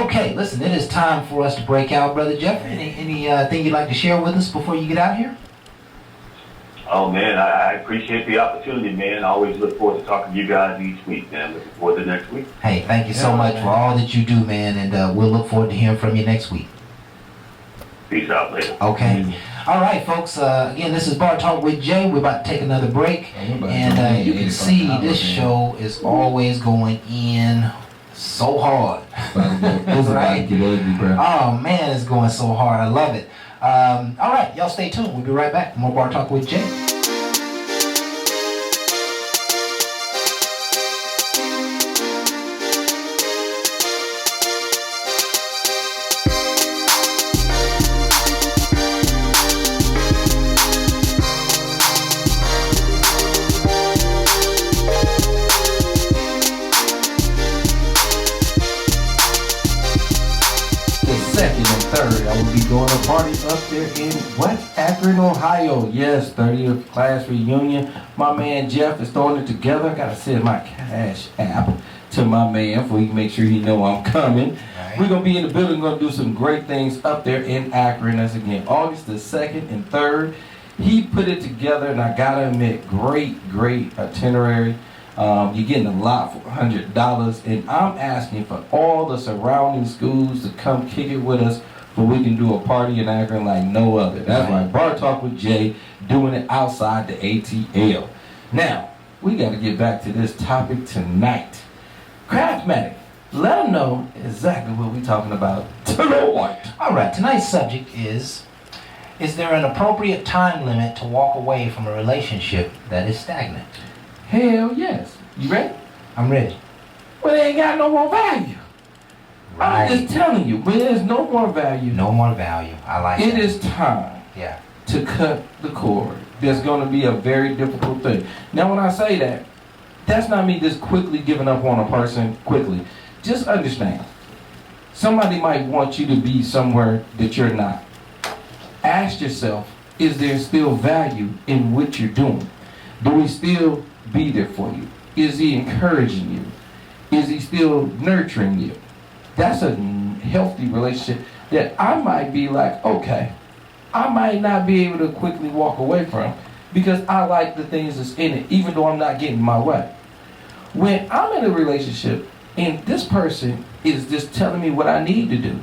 okay, listen, it is time for us to break out, Brother Jeff. Anything you'd like to share with us before you get out here? Oh, man, I appreciate the opportunity, man. I always look forward to talking to you guys each week, man. Looking forward to next week. Hey, thank you so much for all that you do, man, and we'll look forward to hearing from you next week. Peace out later. Okay. All right, folks. Again, this is Bar Talk with Jay. We're about to take another break. And you can see this show is always going in so hard. Right? Oh, man, it's going so hard. I love it. All right, y'all stay tuned. We'll be right back. More Bar Talk with Jay. Second and third, I will be doing a party up there in West Akron, Ohio. Yes, 30th class reunion. My man Jeff is throwing it together. I gotta send my Cash App to my man for he can make sure he know I'm coming. Right. We're gonna be in the building, gonna do some great things up there in Akron. That's again August the 2nd and 3rd. He put it together, and I gotta admit, great itinerary. You're getting a lot for $100, and I'm asking for all the surrounding schools to come kick it with us so we can do a party in Akron like no other. That's right, Bar Talk with Jay, doing it outside the ATL. Now, we got to get back to this topic tonight. Craftmatic, let them know exactly what we're talking about tonight. All right, tonight's subject is there an appropriate time limit to walk away from a relationship that is stagnant? Hell yes. You ready? I'm ready. Well, they ain't got no more value. Right. I'm just telling you, but there's no more value. No more value. I like it. It is time to cut the cord. There's going to be a very difficult thing. Now, when I say that, that's not me just quickly giving up on a person quickly. Just understand. Somebody might want you to be somewhere that you're not. Ask yourself, is there still value in what you're doing? Do we still be there for you? Is he encouraging you? Is he still nurturing you? That's a healthy relationship that I might be like, okay, I might not be able to quickly walk away from because I like the things that's in it, even though I'm not getting my way. When I'm in a relationship and this person is just telling me what I need to do,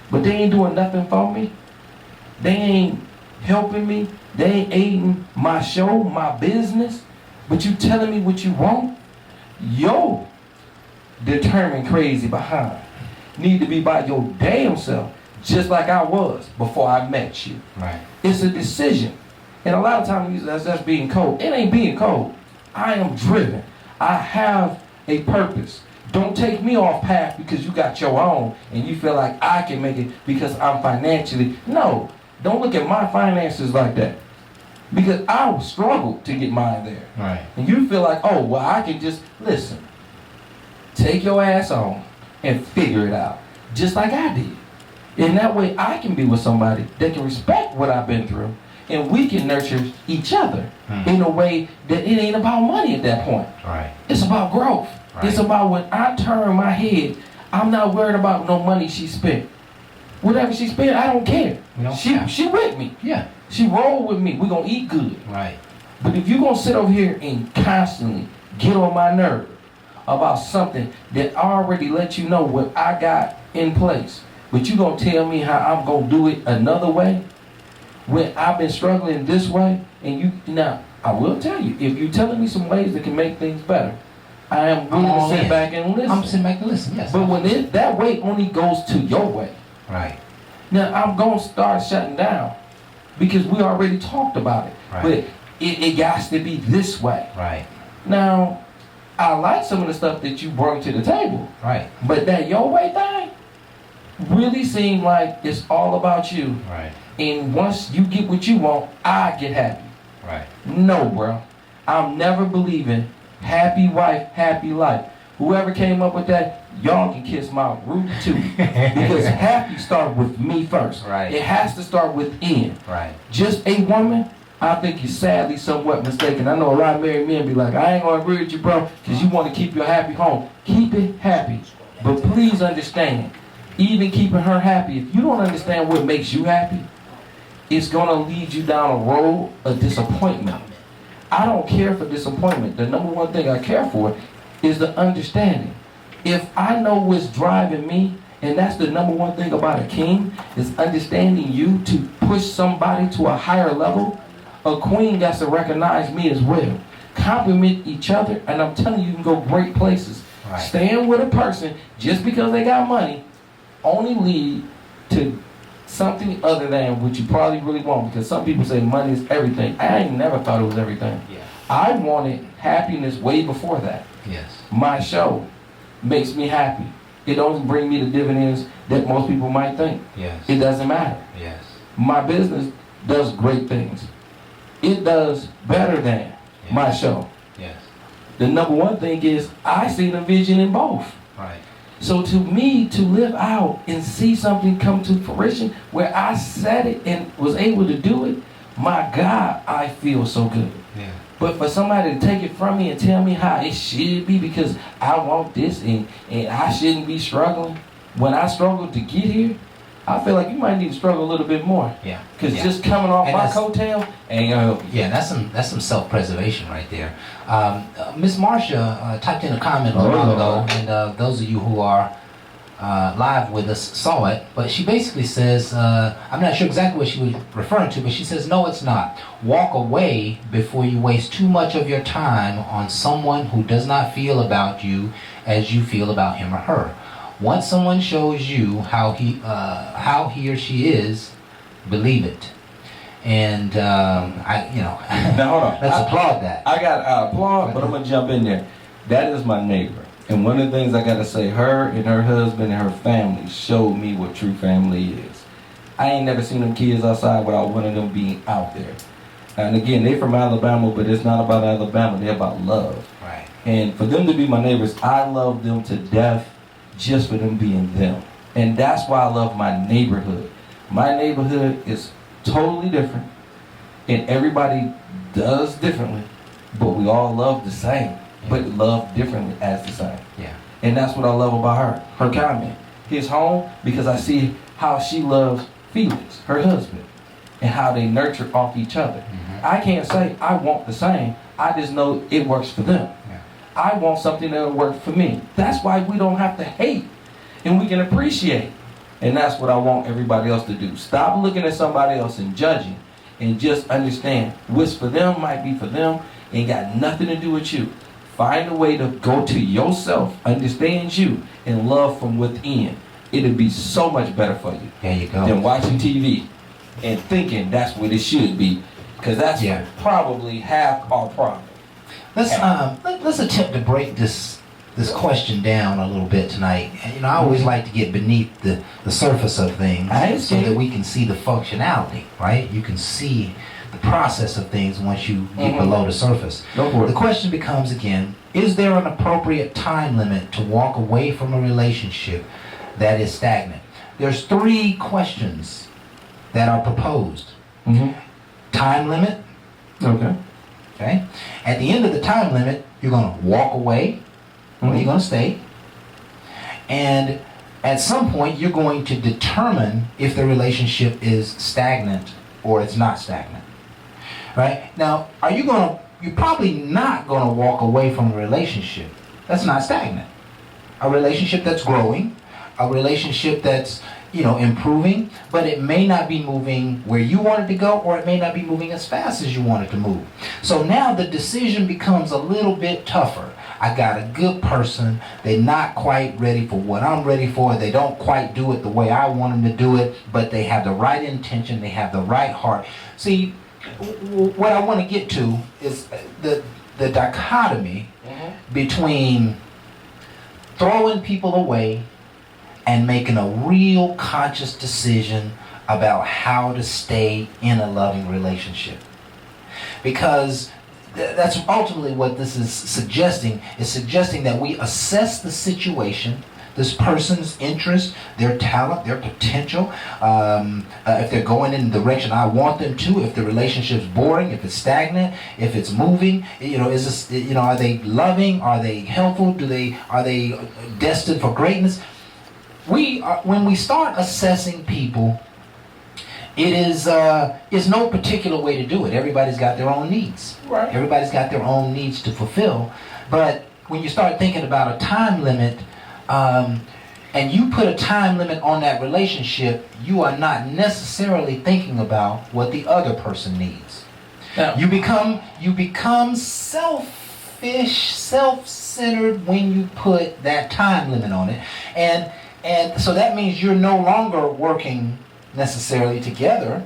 but they ain't doing nothing for me, they ain't helping me, they ain't aiding my show, my business, but you telling me what you want, yo, determined crazy behind need to be by your damn self, just like I was before I met you. Right. It's a decision. And a lot of times that's being cold. It ain't being cold. I am driven. I have a purpose. Don't take me off path because you got your own and you feel like I can make it because I'm financially. No, don't look at my finances like that. Because I struggled to get mine there. Right. And you feel like, oh, well, I can just, listen, take your ass on and figure it out. Just like I did. And that way I can be with somebody that can respect what I've been through and we can nurture each other in a way that it ain't about money at that point. Right. It's about growth. Right. It's about when I turn my head, I'm not worried about no money she spent. Whatever she spent, I don't care. She with me. Yeah. She roll with me. We're going to eat good. Right. But if you're going to sit over here and constantly get on my nerve about something that I already let you know what I got in place, but you going to tell me how I'm going to do it another way when I've been struggling this way, and you, now, I will tell you, if you're telling me some ways that can make things better, I am willing to sit back and listen. I'm sitting back and listen, yes. But when that way only goes to your way. Right. Now, I'm going to start shutting down because we already talked about it. Right. But it got to be this way. Right. Now, I like some of the stuff that you brought to the table. Right. But that your way thing really seemed like it's all about you. Right. And once you get what you want, I get happy. Right. No, bro. I'm never believing happy wife, happy life. Whoever came up with that, y'all can kiss my root too. Because happy starts with me first. Right. It has to start within. Right. Just a woman I think you're sadly somewhat mistaken. I know a lot of married men be like, I ain't gonna agree with you, bro, because you want to keep your happy home. Keep it happy. But please understand, even keeping her happy, if you don't understand what makes you happy, it's gonna lead you down a road of disappointment. I don't care for disappointment. The number one thing I care for is the understanding. If I know what's driving me, and that's the number one thing about a king, is understanding you to push somebody to a higher level. A queen got to recognize me as well. Compliment each other, and I'm telling you, you can go great places. Right. Staying with a person just because they got money only lead to something other than what you probably really want. Because some people say money is everything. I ain't never thought it was everything. Yeah. I wanted happiness way before that. Yes. My show makes me happy. It don't bring me the dividends that most people might think. Yes. It doesn't matter. Yes. My business does great things. It does better than my show. Yes. The number one thing is I see the vision in both. Right. So to me, to live out and see something come to fruition where I said it and was able to do it, my God, I feel so good. Yeah. But for somebody to take it from me and tell me how it should be because I want this and I shouldn't be struggling, when I struggled to get here, I feel like you might need to struggle a little bit more. Yeah. Because just coming off And my that's- coattail ain't gonna help you. Yeah, that's some self-preservation right there. Miss Marcia typed in a comment a while ago, and those of you who are live with us saw it. But she basically says, I'm not sure exactly what she was referring to, but she says, no, it's not. Walk away before you waste too much of your time on someone who does not feel about you as you feel about him or her. Once someone shows you how he or she is, believe it. And Now hold on. let's applaud that. I got applaud, but I'm gonna jump in there. That is my neighbor, and one of the things I gotta say, her and her husband and her family showed me what true family is. I ain't never seen them kids outside without one of them being out there. And again, they from Alabama, but it's not about Alabama. They're about love. Right. And for them to be my neighbors, I love them to death just for them being them. And that's why I love my neighborhood. My neighborhood is totally different, and everybody does differently, but we all love the same, but love differently as the same. Yeah. And that's what I love about her. Her comment. His home, because I see how she loves Felix, her husband, and how they nurture off each other. Mm-hmm. I can't say I want the same. I just know it works for them. Yeah. I want something that'll work for me. That's why we don't have to hate, and we can appreciate. And that's what I want everybody else to do. Stop looking at somebody else and judging, and just understand what's for them might be for them. Ain't got nothing to do with you. Find a way to go to yourself, understand you, and love from within. It'll be so much better for you There you go. than watching TV and thinking that's what it should be, because that's probably half our problem. Let's attempt to break this question down a little bit tonight. And, I always like to get beneath the surface of things so that we can see the functionality, right? You can see the process of things once you get below the surface. Go for it. The question becomes again, is there an appropriate time limit to walk away from a relationship that is stagnant? There's 3 questions that are proposed. Time limit. Okay. Okay. At the end of the time limit, you're going to walk away, or you're going to stay. And at some point, you're going to determine if the relationship is stagnant or it's not stagnant. Right? Now, you're probably not going to walk away from a relationship that's not stagnant. A relationship that's growing, a relationship that's, improving, but it may not be moving where you want it to go, or it may not be moving as fast as you want it to move. So now the decision becomes a little bit tougher. I got a good person. They're not quite ready for what I'm ready for. They don't quite do it the way I want them to do it, but they have the right intention. They have the right heart. See, what I want to get to is the dichotomy between throwing people away and making a real conscious decision about how to stay in a loving relationship. Because that's ultimately what this is suggesting that we assess the situation, this person's interest, their talent, their potential. If they're going in the direction I want them to, if the relationship's boring, if it's stagnant, if it's moving, is this, are they loving? Are they helpful? Are they destined for greatness? When we start assessing people, it's no particular way to do it. Everybody's got their own needs. Right. Everybody's got their own needs to fulfill. But when you start thinking about a time limit, and you put a time limit on that relationship, you are not necessarily thinking about what the other person needs. Now, You become selfish, self-centered when you put that time limit on it. And so that means you're no longer working necessarily together,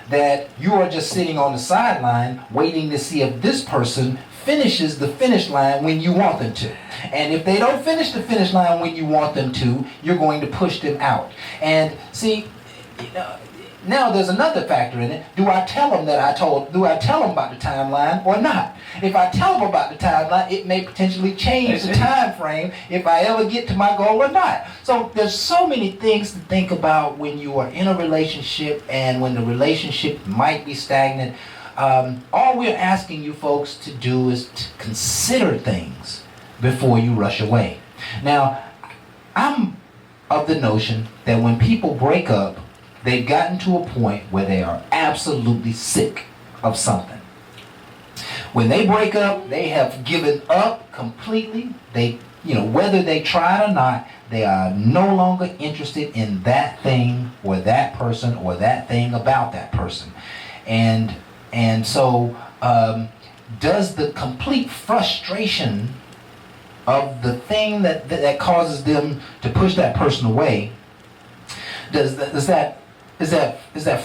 that you are just sitting on the sideline waiting to see if this person finishes the finish line when you want them to. And if they don't finish the finish line when you want them to, you're going to push them out. And see, now there's another factor in it. Do I tell them about the timeline or not? If I tell them about the timeline, it may potentially change the time frame if I ever get to my goal or not. So there's so many things to think about when you are in a relationship and when the relationship might be stagnant. All we're asking you folks to do is to consider things before you rush away. Now, I'm of the notion that when people break up, they've gotten to a point where they are absolutely sick of something. When they break up, they have given up completely. Whether they tried or not, they are no longer interested in that thing or that person or that thing about that person. And so, does the complete frustration of the thing that causes them to push that person away, is that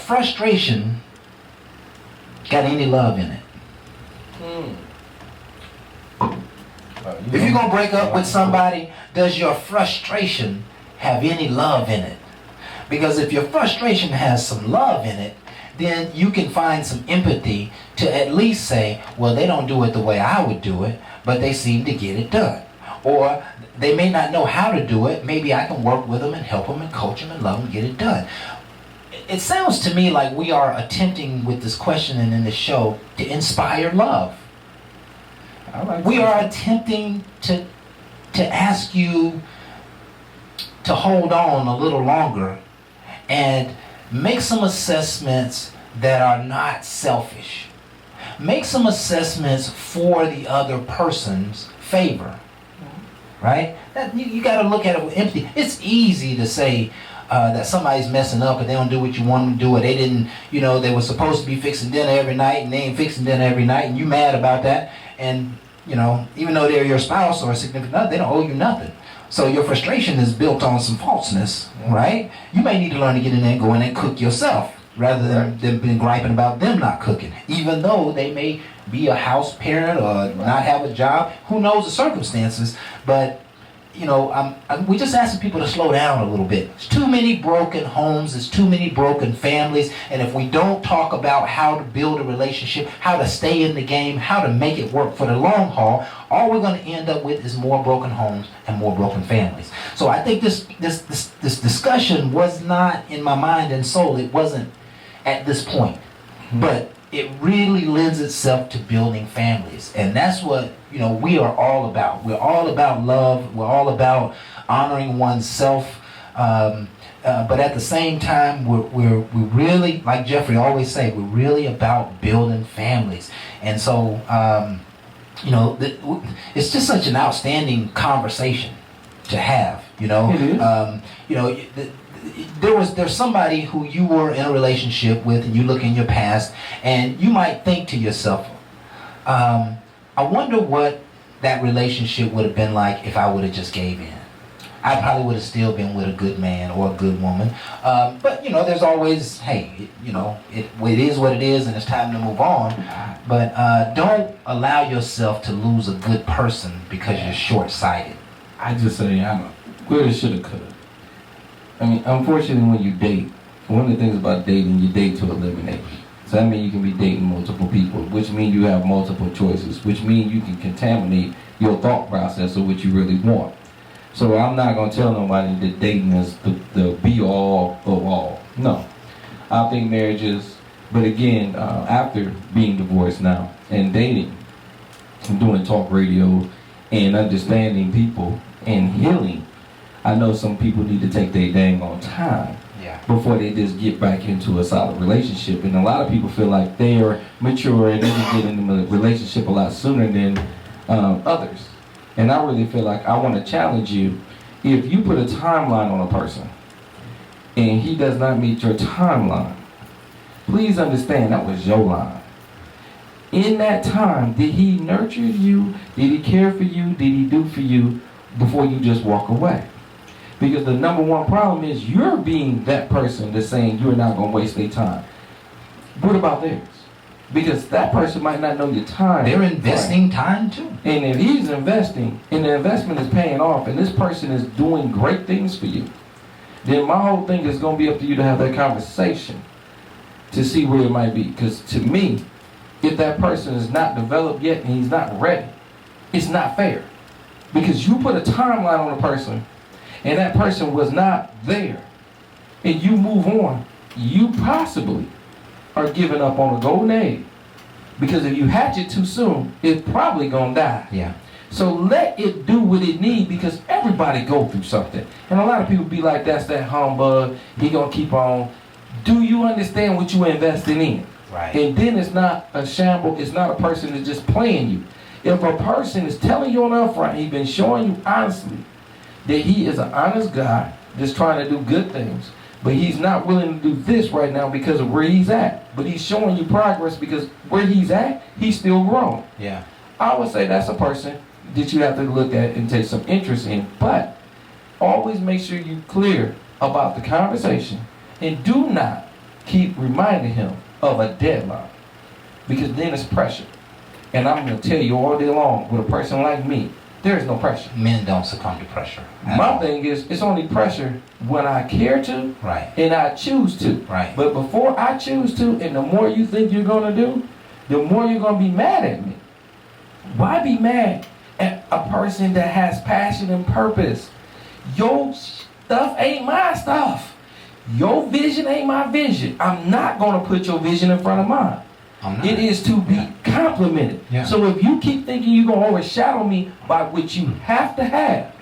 frustration got any love in it? If you're gonna break up with somebody, does your frustration have any love in it? Because if your frustration has some love in it, then you can find some empathy to at least say, well, they don't do it the way I would do it, but they seem to get it done. Or they may not know how to do it. Maybe I can work with them and help them and coach them and love them get it done. It sounds to me like we are attempting with this question and in this show to inspire love. We are attempting to ask you to hold on a little longer and make some assessments that are not selfish. Make some assessments for the other person's favor, right? You got to look at it with empathy. It's easy to say that somebody's messing up and they don't do what you want them to do, or they didn't, they were supposed to be fixing dinner every night and they ain't fixing dinner every night, and you mad about that. And, even though they're your spouse or a significant other, they don't owe you nothing. So your frustration is built on some falseness, right? You may need to learn to get in there and go in and cook yourself rather than been griping about them not cooking. Even though they may be a house parent or not have a job, who knows the circumstances, but we just asking people to slow down a little bit. There's too many broken homes, there's too many broken families, and if we don't talk about how to build a relationship, how to stay in the game, how to make it work for the long haul, all we're going to end up with is more broken homes and more broken families. So I think this discussion was not in my mind and soul. It wasn't at this point, but it really lends itself to building families, and that's what we are all about. We're all about love. We're all about honoring oneself, but at the same time, we're really, like Jeffrey always say, we're really about building families. And so it's just such an outstanding conversation to have. It is. There's somebody who you were in a relationship with, and you look in your past, and you might think to yourself, I wonder what that relationship would have been like if I would have just gave in. I probably would have still been with a good man or a good woman. But there's always, hey, it is what it is, and it's time to move on. But don't allow yourself to lose a good person because you're short-sighted. I just say, coulda, shoulda, coulda. I mean, unfortunately, when you date, one of the things about dating, you date to eliminate. So that means you can be dating multiple people, which means you have multiple choices, which means you can contaminate your thought process of what you really want. So I'm not gonna tell nobody that dating is the be all of all. No, I think marriages. But again, after being divorced now and dating, and doing talk radio, and understanding people and healing, I know some people need to take their dang on time before they just get back into a solid relationship. And a lot of people feel like they are mature and they can get into a relationship a lot sooner than others. And I really feel like I want to challenge you. If you put a timeline on a person and he does not meet your timeline, please understand that was your line. In that time, did he nurture you? Did he care for you? Did he do for you before you just walk away? Because the number one problem is you're being that person that's saying you're not going to waste their time. What about theirs? Because that person might not know your time. They're investing time too. And if he's investing, and the investment is paying off, and this person is doing great things for you, then my whole thing is going to be up to you to have that conversation to see where it might be. Because to me, if that person is not developed yet and he's not ready, it's not fair. Because you put a timeline on a person and that person was not there, and you move on, you possibly are giving up on a golden egg. Because if you hatch it too soon, it's probably gonna die. Yeah. So let it do what it need, because everybody go through something. And a lot of people be like, that's that humbug, he gonna keep on. Do you understand what you investing in? Right. And then it's not a shamble, it's not a person that's just playing you. If a person is telling you on the upfront, he's been showing you honestly that he is an honest guy that's trying to do good things, but he's not willing to do this right now because of where he's at. But he's showing you progress because where he's at, he's still growing. Yeah. I would say that's a person that you have to look at and take some interest in. But always make sure you're clear about the conversation, and do not keep reminding him of a deadline, because then it's pressure. And I'm going to tell you all day long, with a person like me, there is no pressure. Men don't succumb to pressure. My thing is, it's only pressure when I care to, Right. and I choose to. Right. But before I choose to, and the more you think you're going to do, the more you're going to be mad at me. Why be mad at a person that has passion and purpose? Your stuff ain't my stuff. Your vision ain't my vision. I'm not going to put your vision in front of mine. It is to be complimented. Yeah. So if you keep thinking you're going to overshadow me by what you have to have,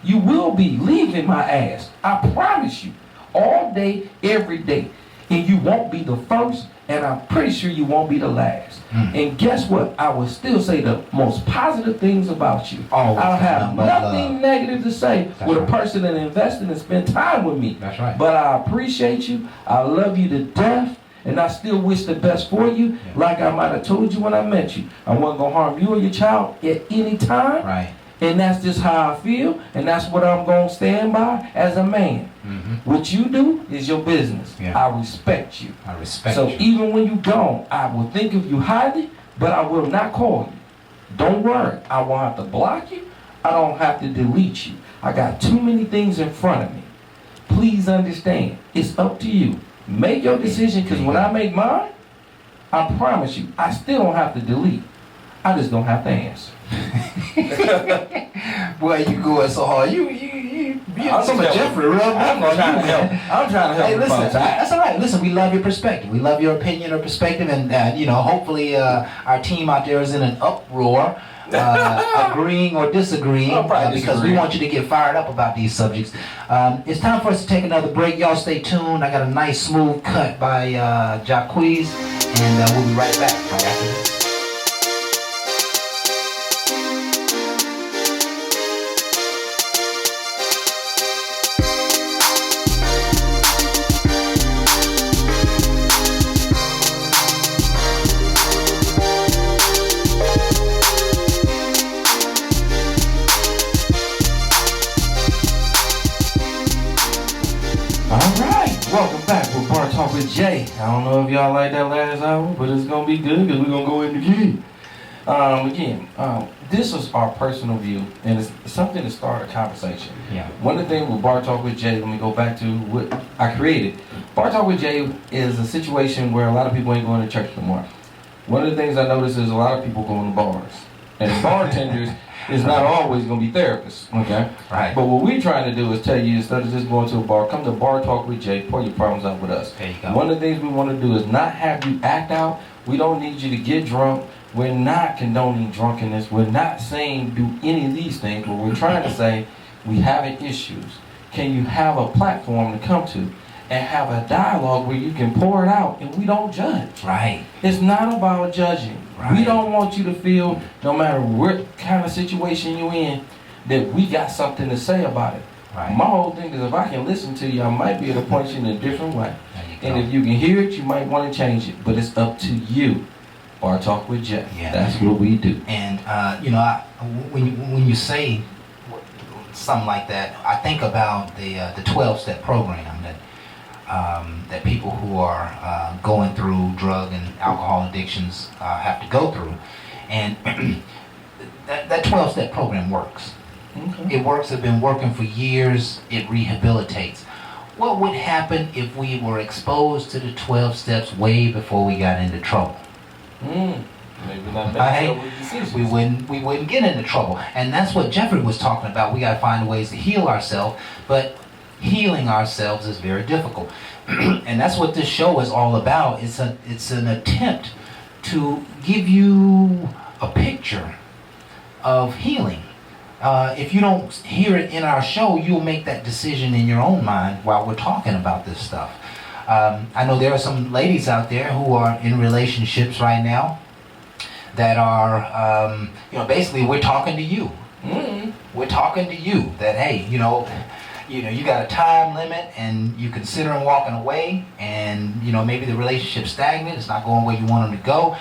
you will be leaving my ass. I promise you. All day, every day. And you won't be the first, and I'm pretty sure you won't be the last. And guess what? I will still say the most positive things about you. Always. I'll have nothing negative to say with a right. person that invested and spent time with me. That's right. But I appreciate you. I love you to death. And I still wish the best for you, like I might have told you when I met you. I wasn't going to harm you or your child at any time. Right. And that's just how I feel. And that's what I'm going to stand by as a man. Mm-hmm. What you do is your business. Yeah. I respect you. I respect so you. even when you gone, I will think of you highly, but I will not call you. Don't worry. I won't have to block you. I don't have to delete you. I got too many things in front of me. Please understand. It's up to you. Make your decision, because when I make mine, I promise you, I still don't have to delete. I just don't have to answer. Boy, you going so hard. You some of Jeffrey rub I'm trying to help. I'm trying to help. Hey, the listen, folks. that's all right. Listen, we love your perspective. We love your opinion or perspective, and hopefully our team out there is in an uproar, agreeing or disagreeing, because we want you to get fired up about these subjects. It's time for us to take another break. Y'all stay tuned. I got a nice smooth cut by Jacquees, and we'll be right back right after this. Welcome back with Bar Talk with Jay. I don't know if y'all like that last hour, but it's going to be good because we're going to go in the key. This is our personal view, and it's something to start a conversation. Yeah. One of the things with Bar Talk with Jay, let me go back to what I created. Bar Talk with Jay is a situation where a lot of people ain't going to church no more. One of the things I notice is a lot of people going to bars. And bartenders is not always going to be therapists, okay? Right. But what we're trying to do is tell you, instead of just going to a bar, come to Bar Talk with Jay, pour your problems out with us. There you go. One of the things we want to do is not have you act out. We don't need you to get drunk. We're not condoning drunkenness. We're not saying do any of these things, but we're trying to say we having issues. Can you have a platform to come to and have a dialogue where you can pour it out and we don't judge? Right. It's not about judging. Right. We don't want you to feel, no matter what kind of situation you're in, that we got something to say about it. Right. My whole thing is if I can listen to you, I might be able to point you in a different way. There you go. And if you can hear it, you might want to change it. But it's up to you. Bar Talk with Jay. Yeah. That's what we do. And when you say something like that, I think about the 12-step program that people who are going through drug and alcohol addictions have to go through, and that 12-step program works. Okay. It works. It's been working for years. It rehabilitates. What would happen if we were exposed to the 12 steps way before we got into trouble? Maybe not Right? make decisions. We wouldn't get into trouble. And that's what Jeffrey was talking about. We got to find ways to heal ourselves, but healing ourselves is very difficult. And that's what this show is all about. It's an attempt to give you a picture of healing. If you don't hear it in our show, you'll make that decision in your own mind while we're talking about this stuff. I know there are some ladies out there who are in relationships right now that are, basically we're talking to you. We're talking to you that, hey, you got a time limit and you considering walking away, and, maybe the relationship's stagnant, it's not going where you want them to go.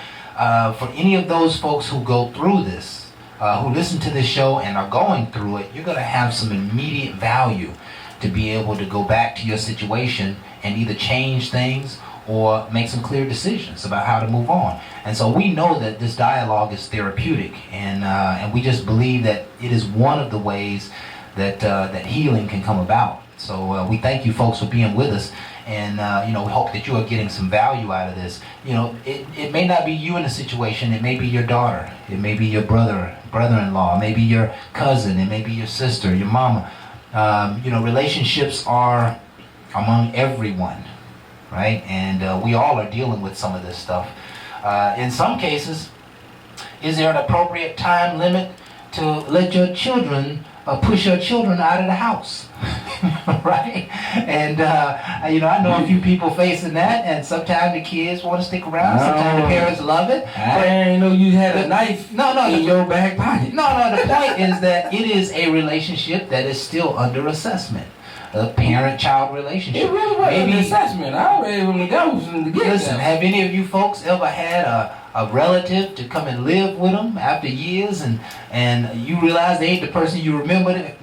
For any of those folks who go through this, who listen to this show and are going through it, you're going to have some immediate value to be able to go back to your situation and either change things or make some clear decisions about how to move on. And so we know that this dialogue is therapeutic, and we just believe that it is one of the ways that that healing can come about. So we thank you folks for being with us, and we hope that you are getting some value out of this. It may not be you in the situation. It may be your daughter. It may be your brother-in-law. It may be your cousin. It may be your sister, your mama. Relationships are among everyone, right? And we all are dealing with some of this stuff. In some cases, is there an appropriate time limit to let your children push your children out of the house? Right? And I know a few people facing that, and sometimes the kids want to stick around, sometimes the parents love it. I didn't know you had a knife in your back pocket. No, the point is that it is a relationship that is still under assessment. A parent-child relationship. It really was an assessment. I already want to go from the get-go. Listen, have any of you folks ever had a relative to come and live with them after years, and you realize they ain't the person you remember it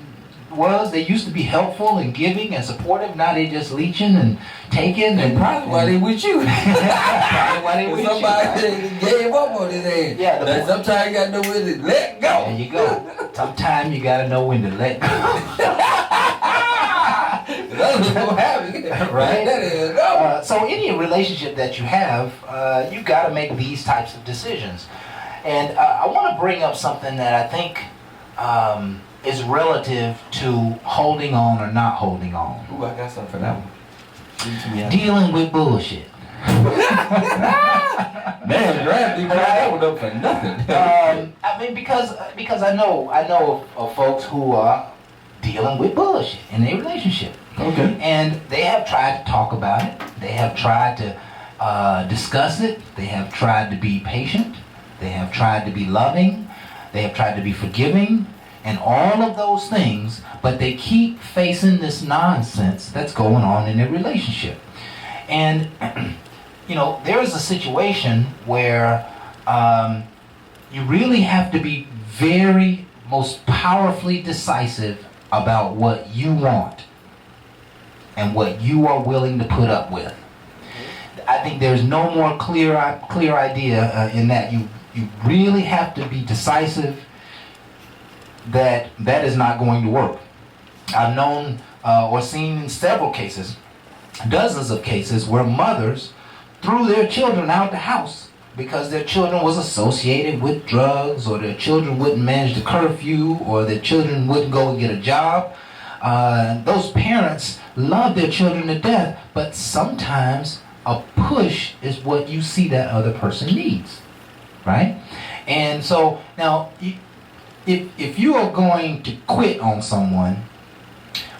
was? They used to be helpful and giving and supportive. Now they just leeching and taking. And probably why they with you. Probably why they with you. Somebody gave up on his head. Yeah, sometimes you got to know when to let go. There you go. Sometimes you got to know when to let go. That's what happens. Right? So any relationship that you have, you got to make these types of decisions. And I want to bring up something that I think is relative to holding on or not holding on. Ooh, I got something for that one. Dealing with bullshit. Man, Bradley brought that one up for nothing. Because I know of folks who are dealing with bullshit in their relationship. Okay. And they have tried to talk about it. They have tried to discuss it. They have tried to be patient. They have tried to be loving. They have tried to be forgiving. And all of those things, but they keep facing this nonsense that's going on in their relationship. And, there is a situation where you really have to be very, most powerfully decisive about what you want and what you are willing to put up with. I think there's no more clear idea in that. You really have to be decisive that is not going to work. I've known or seen in several cases, dozens of cases, where mothers threw their children out the house because their children was associated with drugs, or their children wouldn't manage the curfew, or their children wouldn't go and get a job. Those parents love their children to death, but sometimes a push is what you see that other person needs, right? And so now, if you are going to quit on someone,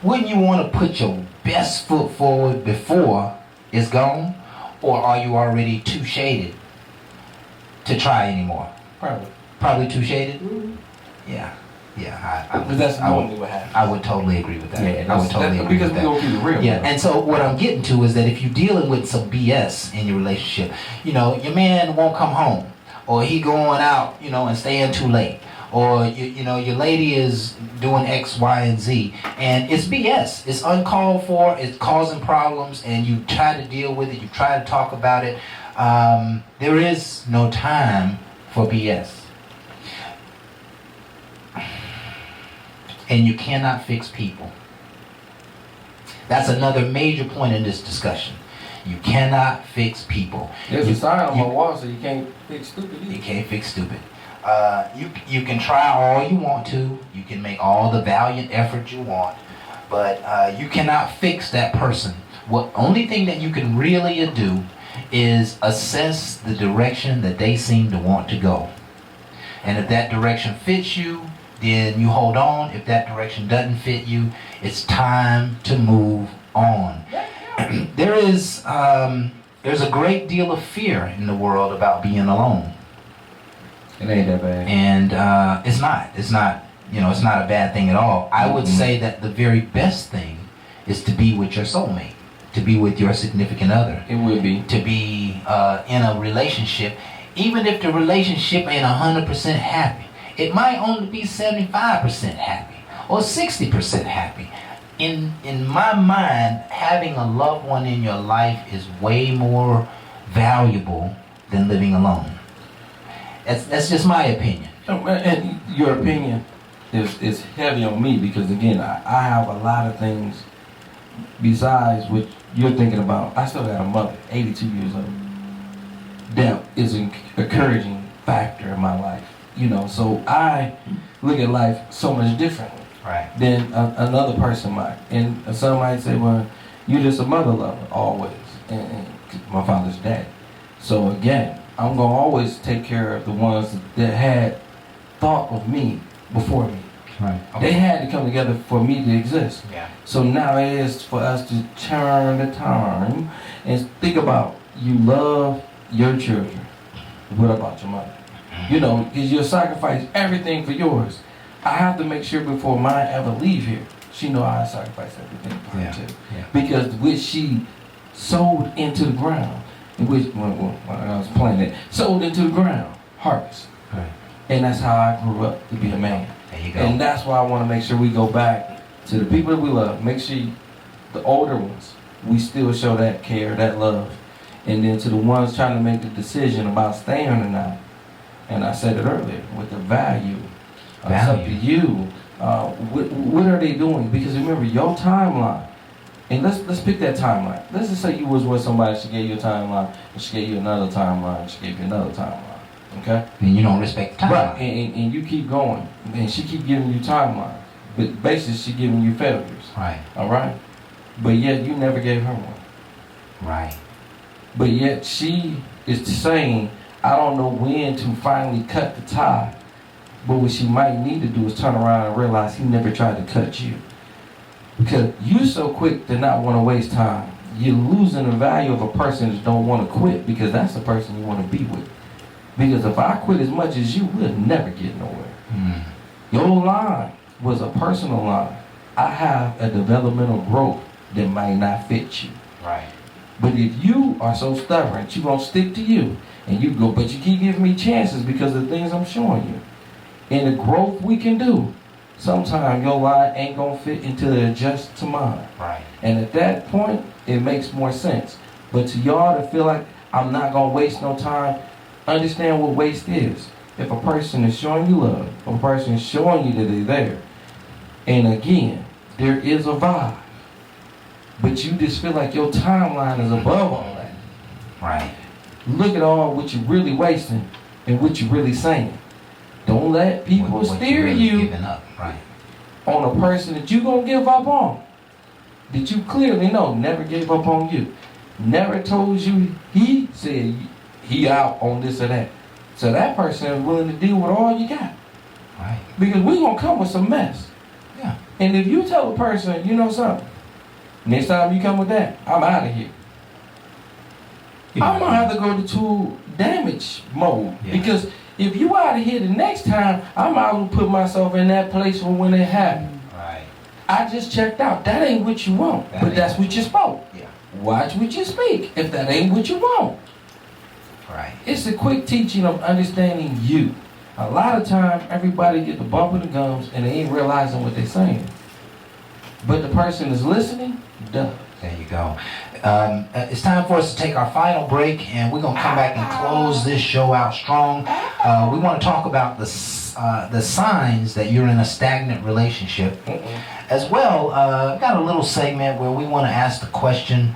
wouldn't you want to put your best foot forward before it's gone? Or are you already too shaded to try anymore? Probably too shaded? Yeah. But that's normally what happens. I would totally agree with that. Yeah, I would totally agree because with we that. go through the real. Yeah, and so what I'm getting to is that if you're dealing with some BS in your relationship, your man won't come home, or he going out, and staying too late, or your lady is doing X, Y, and Z, and it's BS. It's uncalled for. It's causing problems, and you try to deal with it. You try to talk about it. There is no time for BS. And you cannot fix people. That's another major point in this discussion. You cannot fix people. There's a sign on my wall, so you can't fix stupid either. You can't fix stupid. You can try all you want to. You can make all the valiant effort you want, but you cannot fix that person. What only thing that you can really do is assess the direction that they seem to want to go. And if that direction fits you, then you hold on. If that direction doesn't fit you, it's time to move on. There's a great deal of fear in the world about being alone. It ain't that bad. And it's not it's not a bad thing at all. I would say that the very best thing is to be with your soulmate, to be with your significant other. It would be. To be in a relationship, even if the relationship ain't 100% happy. It might only be 75% happy or 60% happy. In my mind, having a loved one in your life is way more valuable than living alone. That's just my opinion. And your opinion is heavy on me because, again, I have a lot of things besides what you're thinking about. I still got a mother, 82 years old. That is an encouraging factor in my life. So I look at life so much differently than another person might. And some might say, well, you're just a mother lover, always. And my father's dad. So again, I'm going to always take care of the ones that had thought of me before me. Right. They had to come together for me to exist. Yeah. So now it is for us to turn the time and think about, you love your children. What about your mother? Because you'll sacrifice everything for yours. I have to make sure before mine ever leave here, she know I sacrifice everything for her too. Yeah. Because which she sowed into the ground, in which when I was planting it, sowed into the ground, harvest. Right. And that's how I grew up to be a man. There you go. And that's why I want to make sure we go back to the people that we love. Make sure the older ones, we still show that care, that love. And then to the ones trying to make the decision about staying or not. And I said it earlier, with the value. It's up to you. What are they doing? Because remember, your timeline, and let's pick that timeline. Let's just say you was with somebody, she gave you a timeline, and she gave you another timeline, and she gave you another timeline. Okay? And you don't respect the timeline. Right, and you keep going, and she keep giving you timelines. But basically, she giving you failures. Right. All right? But yet, you never gave her one. Right. But yet, she is saying, I don't know when to finally cut the tie. But what she might need to do is turn around and realize he never tried to cut you. Because you're so quick to not want to waste time. You're losing the value of a person that don't want to quit, because that's the person you want to be with. Because if I quit as much as you, we'll never get nowhere. Your line was a personal line. I have a developmental growth that might not fit you. Right. But if you are so stubborn, you won't stick to you. And you go, but you keep giving me chances because of the things I'm showing you. And the growth we can do, sometimes your line ain't going to fit until it adjusts to mine. Right. And at that point, it makes more sense. But to y'all to feel like I'm not going to waste no time, understand what waste is. If a person is showing you love, if a person is showing you that they're there, and again, there is a vibe, but you just feel like your timeline is above all that. Right. look at all what you're really wasting and what you're really saying. Don't let people What steer really you giving up, right? on a person that you're going to give up on. That you clearly know never gave up on you. Never told you he said he out on this or that. So that person is willing to deal with all you got. Right. Because we're going to come with some mess. Yeah. And if you tell a person, you know something, next time you come with that, I'm out of here. I'm going to have to go to tool damage mode. Yeah. Because if you out of here the next time, I might as well put myself in that place for when it happened. Right. I just checked out. That ain't what you want. That But ain't that's what you spoke. Yeah. Watch what you speak if that ain't what you want. Right. It's a quick teaching of understanding you. A lot of times, everybody get the bump of the gums and they ain't realizing what they're saying. But the person is listening does. There you go. It's time for us to take our final break, and we're going to come back and close this show out strong. We want to talk about the signs that you're in a stagnant relationship. As well, I've got a little segment where we want to ask the question.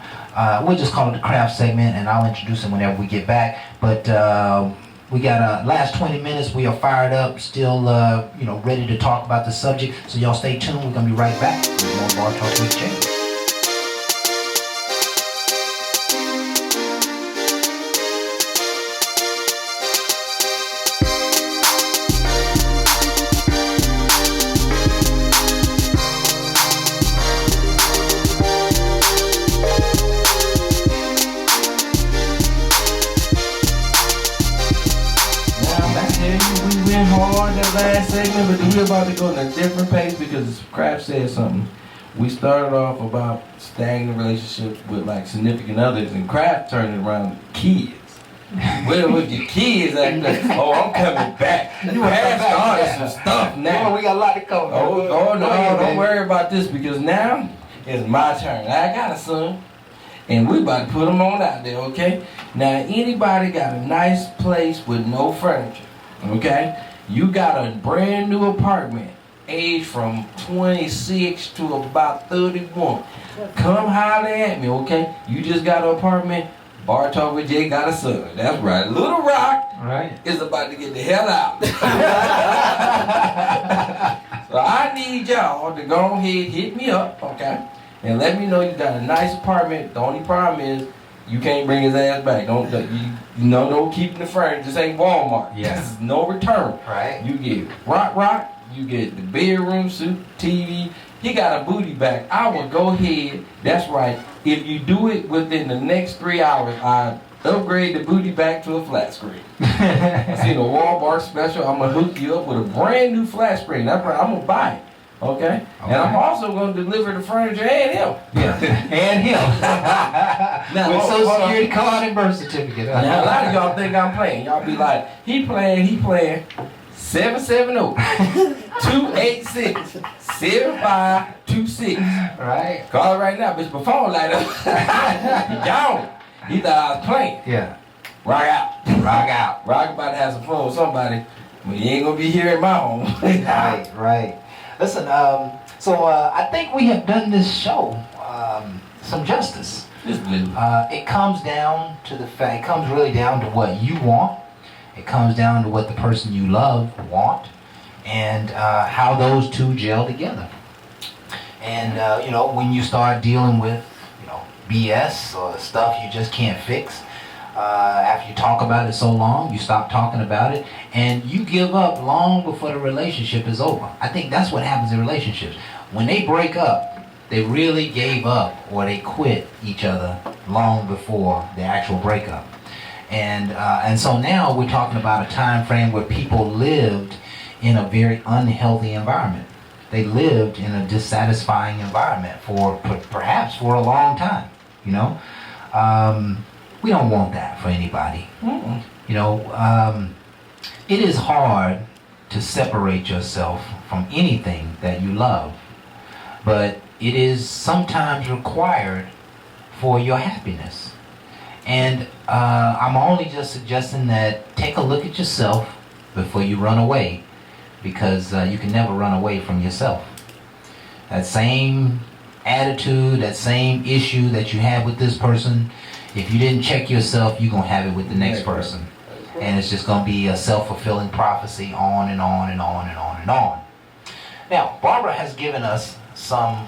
We'll just call it the craft segment, and I'll introduce it whenever we get back. But we got last 20 minutes. We are fired up, still ready to talk about the subject. So y'all stay tuned. We're going to be right back with more Bar Talk with Jay. Hard that last segment, but we're about to go in a different pace because Kraft said something. We started off about stagnant relationships with like significant others, and Kraft turned it around to kids. Well, with your kids acting like, oh, I'm coming back. Kraft started some stuff now. Oh, we got a lot to cover. Oh no, don't worry about this because now it's my turn. I got a son, and we about to put him on out there, okay? Now, anybody got a nice place with no furniture, okay? You got a brand new apartment, age from 26 to about 31. Come holler at me, okay? You just got an apartment. Bar Talk with Jay got a son. That's right. Little Rock is about to get the hell out. So I need y'all to go ahead, hit me up, okay? And let me know you got a nice apartment. The only problem is you can't bring his ass back. Don't keep the furniture. This ain't Walmart. Yeah. This is no return. Right. You get rock. You get the bedroom suit, TV. He got a booty back. I will go ahead. That's right. If you do it within the next 3 hours, I upgrade the booty back to a flat screen. I seen a Walmart special. I'm gonna hook you up with a brand new flat screen. That's right. I'm gonna buy it. Okay? And I'm also going to deliver the furniture and him. Yeah. And him. Now, with hold Social on. Security card and birth certificate. Now, a lot of y'all think I'm playing. Y'all be like, he playing. 770-286-7526. Right. Call it right now, bitch. My phone light up. He gone. He thought I was playing. Yeah. Rock out. Rock out. Rock about to have some fun with somebody. But he ain't going to be here at my home. Right. Listen, so I think we have done this show some justice. It comes down to the fact, it comes really down to what you want. It comes down to what the person you love want, and how those two gel together. And when you start dealing with BS or stuff you just can't fix, after you talk about it so long, you stop talking about it, and you give up long before the relationship is over. I think that's what happens in relationships. When they break up, they really gave up or they quit each other long before the actual breakup. And so now we're talking about a time frame where people lived in a very unhealthy environment. They lived in a dissatisfying environment perhaps for a long time, We don't want that for anybody. Mm-mm. It is hard to separate yourself from anything that you love, but it is sometimes required for your happiness. And I'm only just suggesting that take a look at yourself before you run away, because you can never run away from yourself. That same attitude, that same issue that you have with this person, If you didn't check yourself, you're going to have it with the next person. And it's just going to be a self-fulfilling prophecy on and on and on and on and on. Now, Barbara has given us some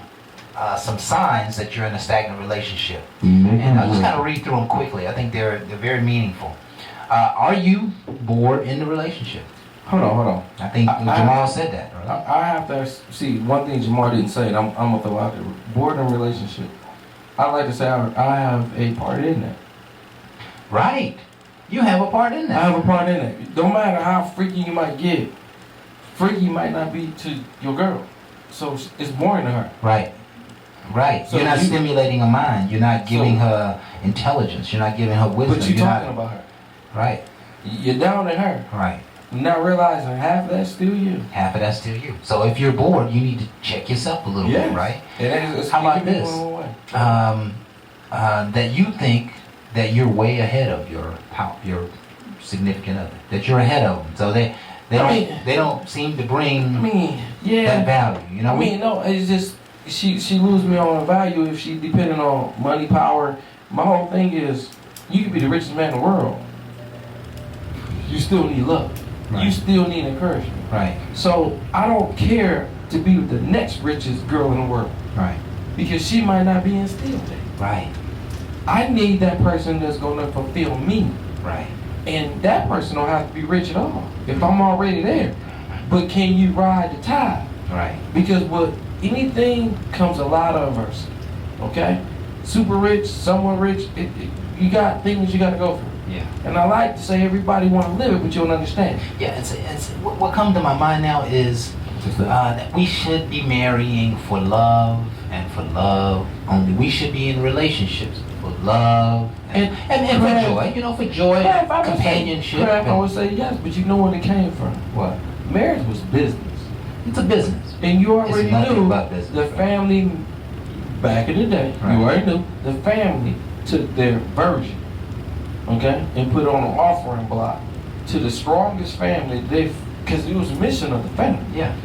signs that you're in a stagnant relationship. And I'll just kind of read through them quickly. I think they're very meaningful. Are you bored in the relationship? Hold on. I think Jamal said that. Right? I have to see one thing Jamal didn't say, and I'm gonna throw out there. Bored in relationship. I like to say I have a part in that. Right. You have a part in that. I have a part in that. No matter how freaky you might get, freaky might not be to your girl. So it's boring to her. Right. So you're not stimulating her mind. You're not giving her intelligence. You're not giving her wisdom. But you're talking about her. Right. You're down in her. Right. Not realizing half of that's still you. Half of that's still you. So if you're bored, you need to check yourself a little bit, right? How about this? That you think that you're way ahead of your significant other. That you're ahead of them. So they don't seem to bring that value. No, it's just she lose me on value if she depending on money, power. My whole thing is you could be the richest man in the world. You still need love. Right. You still need encouragement. Right. So I don't care to be with the next richest girl in the world. Right. Because she might not be instilled there. Right. I need that person that's gonna fulfill me. Right. And that person don't have to be rich at all. If I'm already there. But can you ride the tide? Right. Because with anything comes a lot of adversity. Okay? Super rich, someone rich, you got things you gotta go through. Yeah. And I like to say everybody want to live it, but you don't understand. Yeah, it's what comes to my mind now is that we should be marrying for love and for love only. We should be in relationships for love and for joy. For joy, companionship. I would say yes, but you know where it came from. What? Marriage was business. It's a business. And you already knew business, the family, back in the day, right. You already knew the family took their virgin. Okay, and put on an offering block to the strongest family. Because it was a mission of the family. Yeah.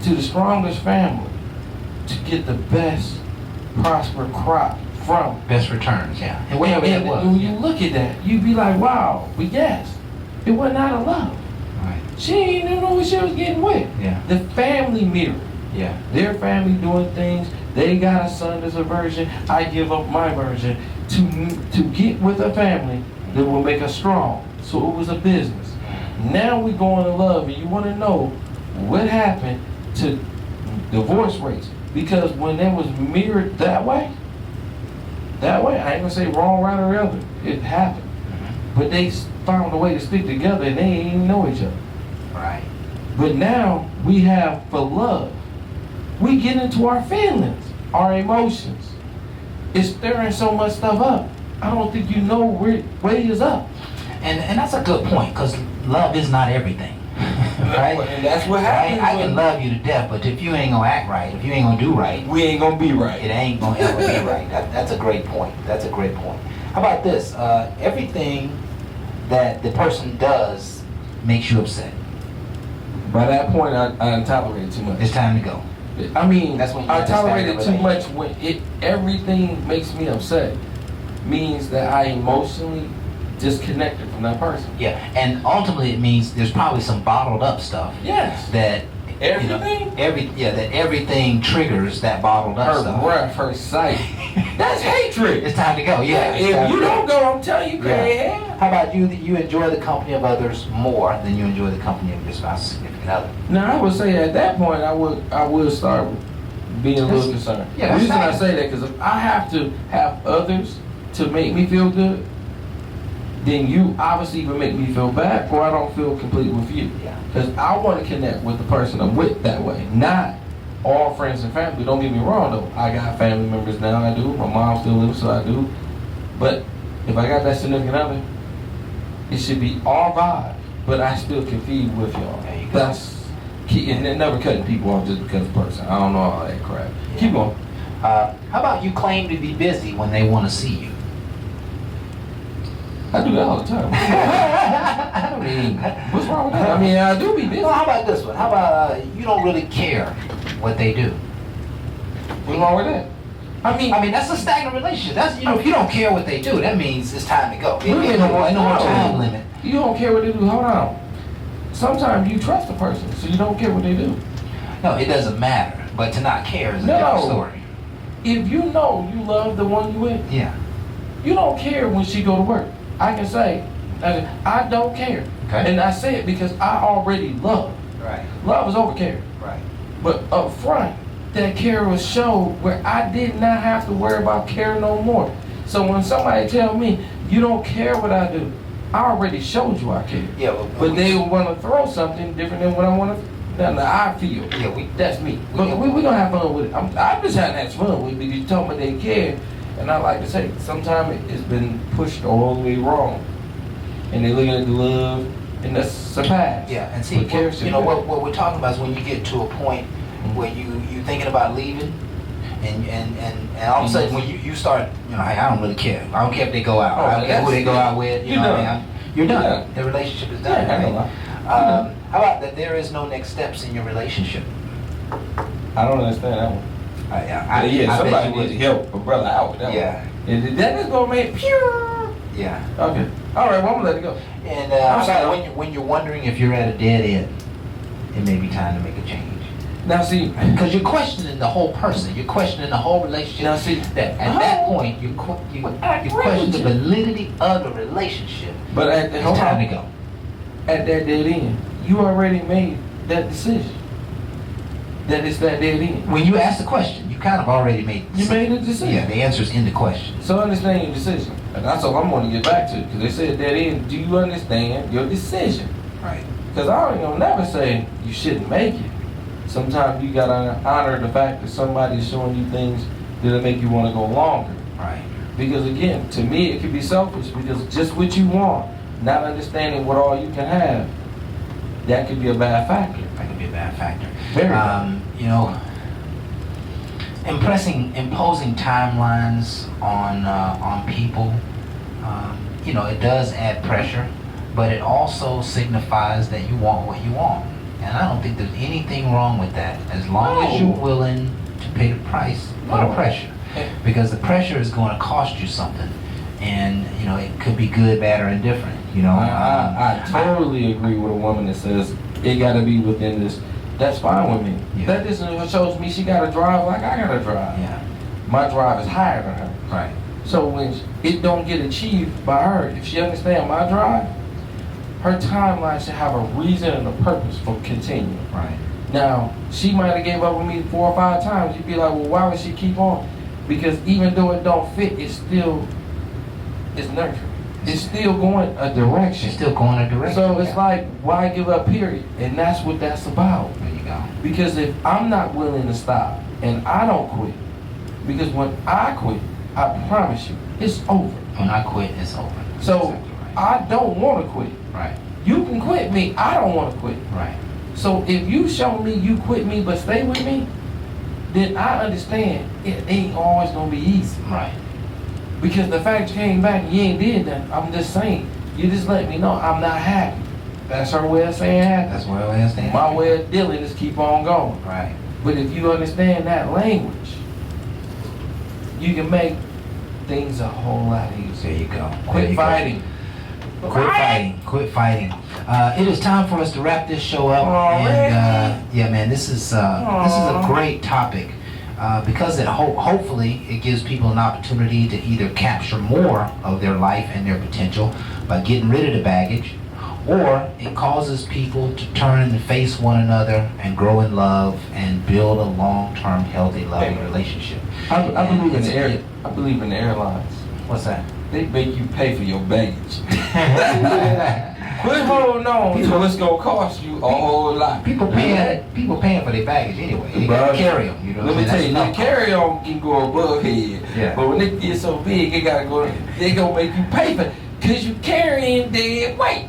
To the strongest family to get the best prosper crop from. Best returns, yeah. And whatever that was. When you look at that, you'd be like, wow, we guessed. It wasn't out of love. Right. She didn't even know what she was getting with. Yeah. The family mirror. Yeah. Their family doing things. They got a son that's a virgin. I give up my virgin to get with a family that will make us strong. So it was a business. Now we go into love, and you want to know what happened to divorce rates. Because when it was mirrored that way, I ain't gonna say wrong, right, or other. It happened. But they found a way to stick together, and they ain't even know each other. Right. But now we have for love. We get into our feelings, our emotions. It's stirring so much stuff up. I don't think you know where is up. And that's a good point, because love is not everything. Right? And that's what happens. I can love you to death, but if you ain't gonna act right, if you ain't gonna do right, we ain't gonna be right. It ain't gonna ever be right. That's a great point. That's a great point. How about this? Everything that the person does makes you upset. By that point, I tolerated too much. It's time to go. I mean, that's when I tolerated too much when everything makes me upset. Means that I emotionally disconnected from that person. Yeah, and ultimately it means there's probably some bottled up stuff. Yes. That everything. That everything triggers that bottled up stuff. Her breath, her sight. That's hatred. It's time to go. Yeah. If you don't go, I'm telling you, yeah. How about you? That you enjoy the company of others more than you enjoy the company of your spouse's significant other. Now I would say at that point I would start being a little concerned. Yeah. The reason I say that because if I have to have others to make me feel good, then you obviously even make me feel bad, or I don't feel complete with you. Yeah. Because I want to connect with the person I'm with that way, not all friends and family. Don't get me wrong though. I got family members now, I do. My mom still lives, so I do. But if I got that significant other, it should be all vibe, but I still can feed with y'all. That's key, and they're never cutting people off just because of person. I don't know all that crap. Yeah. Keep going. How about you claim to be busy when they want to see you? I do that all the time. I mean, what's wrong with that? I mean, I do be busy. Well, how about this one? How about you don't really care what they do? What's wrong with that? I mean, that's a stagnant relationship. That's, if you don't care what they do, that means it's time to go. Wait a Ain't no more time limit. You don't care what they do. Hold on. Sometimes you trust a person, so you don't care what they do. No, it doesn't matter. But to not care is a different story. If you know you love the one you with, Yeah. you don't care when she go to work. I can say, I don't care. Okay. And I say it because I already love. Right. Love is over care. Right. But up front, that care was showed where I did not have to worry about care no more. So when somebody tell me, you don't care what I do, I already showed you I care. Yeah, But they want to throw something different than what I want to. Now, I feel. Yeah, that's me. But we gonna have fun with it. I'm just having that fun with it because you told me they care, and I like to say sometimes it's been pushed all the way wrong, and they looking at the love, and that's surpassed. Yeah, and see, what we're talking about is when you get to a point where you thinking about leaving, and all of a sudden when you start, I don't really care. I don't care if they go out. I don't care who they go out with. You know what I mean? You're done. Yeah. The relationship is done. Yeah, right? How about that? There is no next steps in your relationship. I don't understand that one. I somebody bet you needs to would. help a brother out with that Yeah. one. And that is gonna make pure. Yeah. Okay. All right. Well, I'm gonna let it go. And how about when you're wondering if you're at a dead end, it may be time to make a change. Now see, because you're questioning the whole person, you're questioning the whole relationship. Now see, that at that point you question the validity of the relationship. But it's time to go. At that dead end, you already made that decision. That it's that dead end. When you ask the question, you kind of already made. You made a decision. Yeah, the answer's in the question. So understand your decision, and that's all I'm going to get back to. Because they said dead end. Do you understand your decision? Right. Because I ain't gonna never say you shouldn't make it. Sometimes you gotta honor the fact that somebody's showing you things that'll make you want to go longer. Right. Because again, to me, it could be selfish because just what you want, not understanding what all you can have, that could be a bad factor. That could be a bad factor. Very bad. Imposing timelines on people, it does add pressure, but it also signifies that you want what you want. And I don't think there's anything wrong with that, as long as you're willing to pay the price for the pressure. Because the pressure is going to cost you something. And, it could be good, bad, or indifferent, I totally agree with a woman that says it got to be within this. That's fine with me. Yeah. That just shows me she got to drive like I got to drive. Yeah. My drive is higher than her. Right. So when it don't get achieved by her, if she understands my drive, her timeline should have a reason and a purpose for continuing. Right. Now, she might have gave up with me 4 or 5 times. You'd be like, well, why would she keep on? Because even though it don't fit, it's nurturing. It's still going a direction. It's still going a direction. So it's like, why give up, period? And that's what that's about. There you go. Because if I'm not willing to stop and I don't quit, because when I quit, I promise you, it's over. When I quit, it's over. So Exactly right. I don't want to quit. Right. You can quit me. I don't want to quit. Right. So if you show me you quit me but stay with me, then I understand it ain't always going to be easy. Right. Because the fact you came back and you ain't did that, I'm just saying, you just let me know I'm not happy. That's her way of saying happy. That's what I understand. My way of dealing is keep on going. Right. But if you understand that language, you can make things a whole lot easier. There you go. Quit fighting. Quit fighting. Quit fighting. It is time for us to wrap this show up. And yeah, man, this is a great topic because hopefully it gives people an opportunity to either capture more of their life and their potential by getting rid of the baggage, or it causes people to turn and face one another and grow in love and build a long-term, healthy, loving relationship. I believe in the airlines. What's that? They make you pay for your baggage. Quit holding on till it's gonna cost you a whole lot. People paying for their baggage anyway. They gotta carry them. Let me tell you, the carry-on can go above head. Yeah. But when it gets so big, they gonna make you pay for it. Cause you carrying dead weight.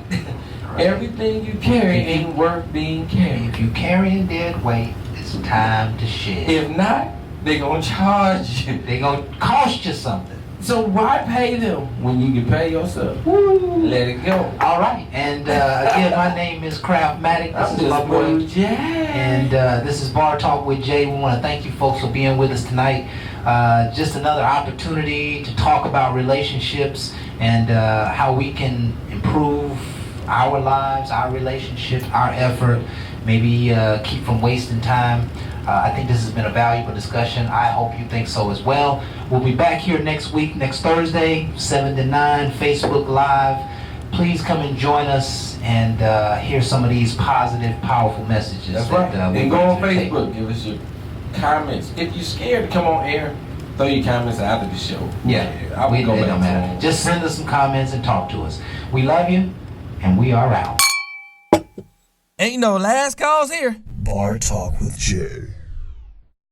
Right. Everything you carry ain't worth being carried. If you carrying dead weight, it's time to shed. If not, they gonna charge you. They gonna cost you something. So why pay them when you can pay yourself? Woo. Let it go. All right. And again, my name is Craftmatic. This is my boy Jay. And this is Bar Talk with Jay. We want to thank you folks for being with us tonight. just another opportunity to talk about relationships and how we can improve our lives, our relationships, our effort, maybe keep from wasting time. I think this has been a valuable discussion. I hope you think so as well. We'll be back here next week, next Thursday, 7 to 9, Facebook Live. Please come and join us and hear some of these positive, powerful messages. That's right. we And go bring on to the table. Facebook. Give us your comments. If you're scared to come on air, throw your comments after the show. Yeah, I will go it back don't to matter. them. Just send us some comments and talk to us. We love you, and we are out. Ain't no last calls here. Bar Talk with Jay.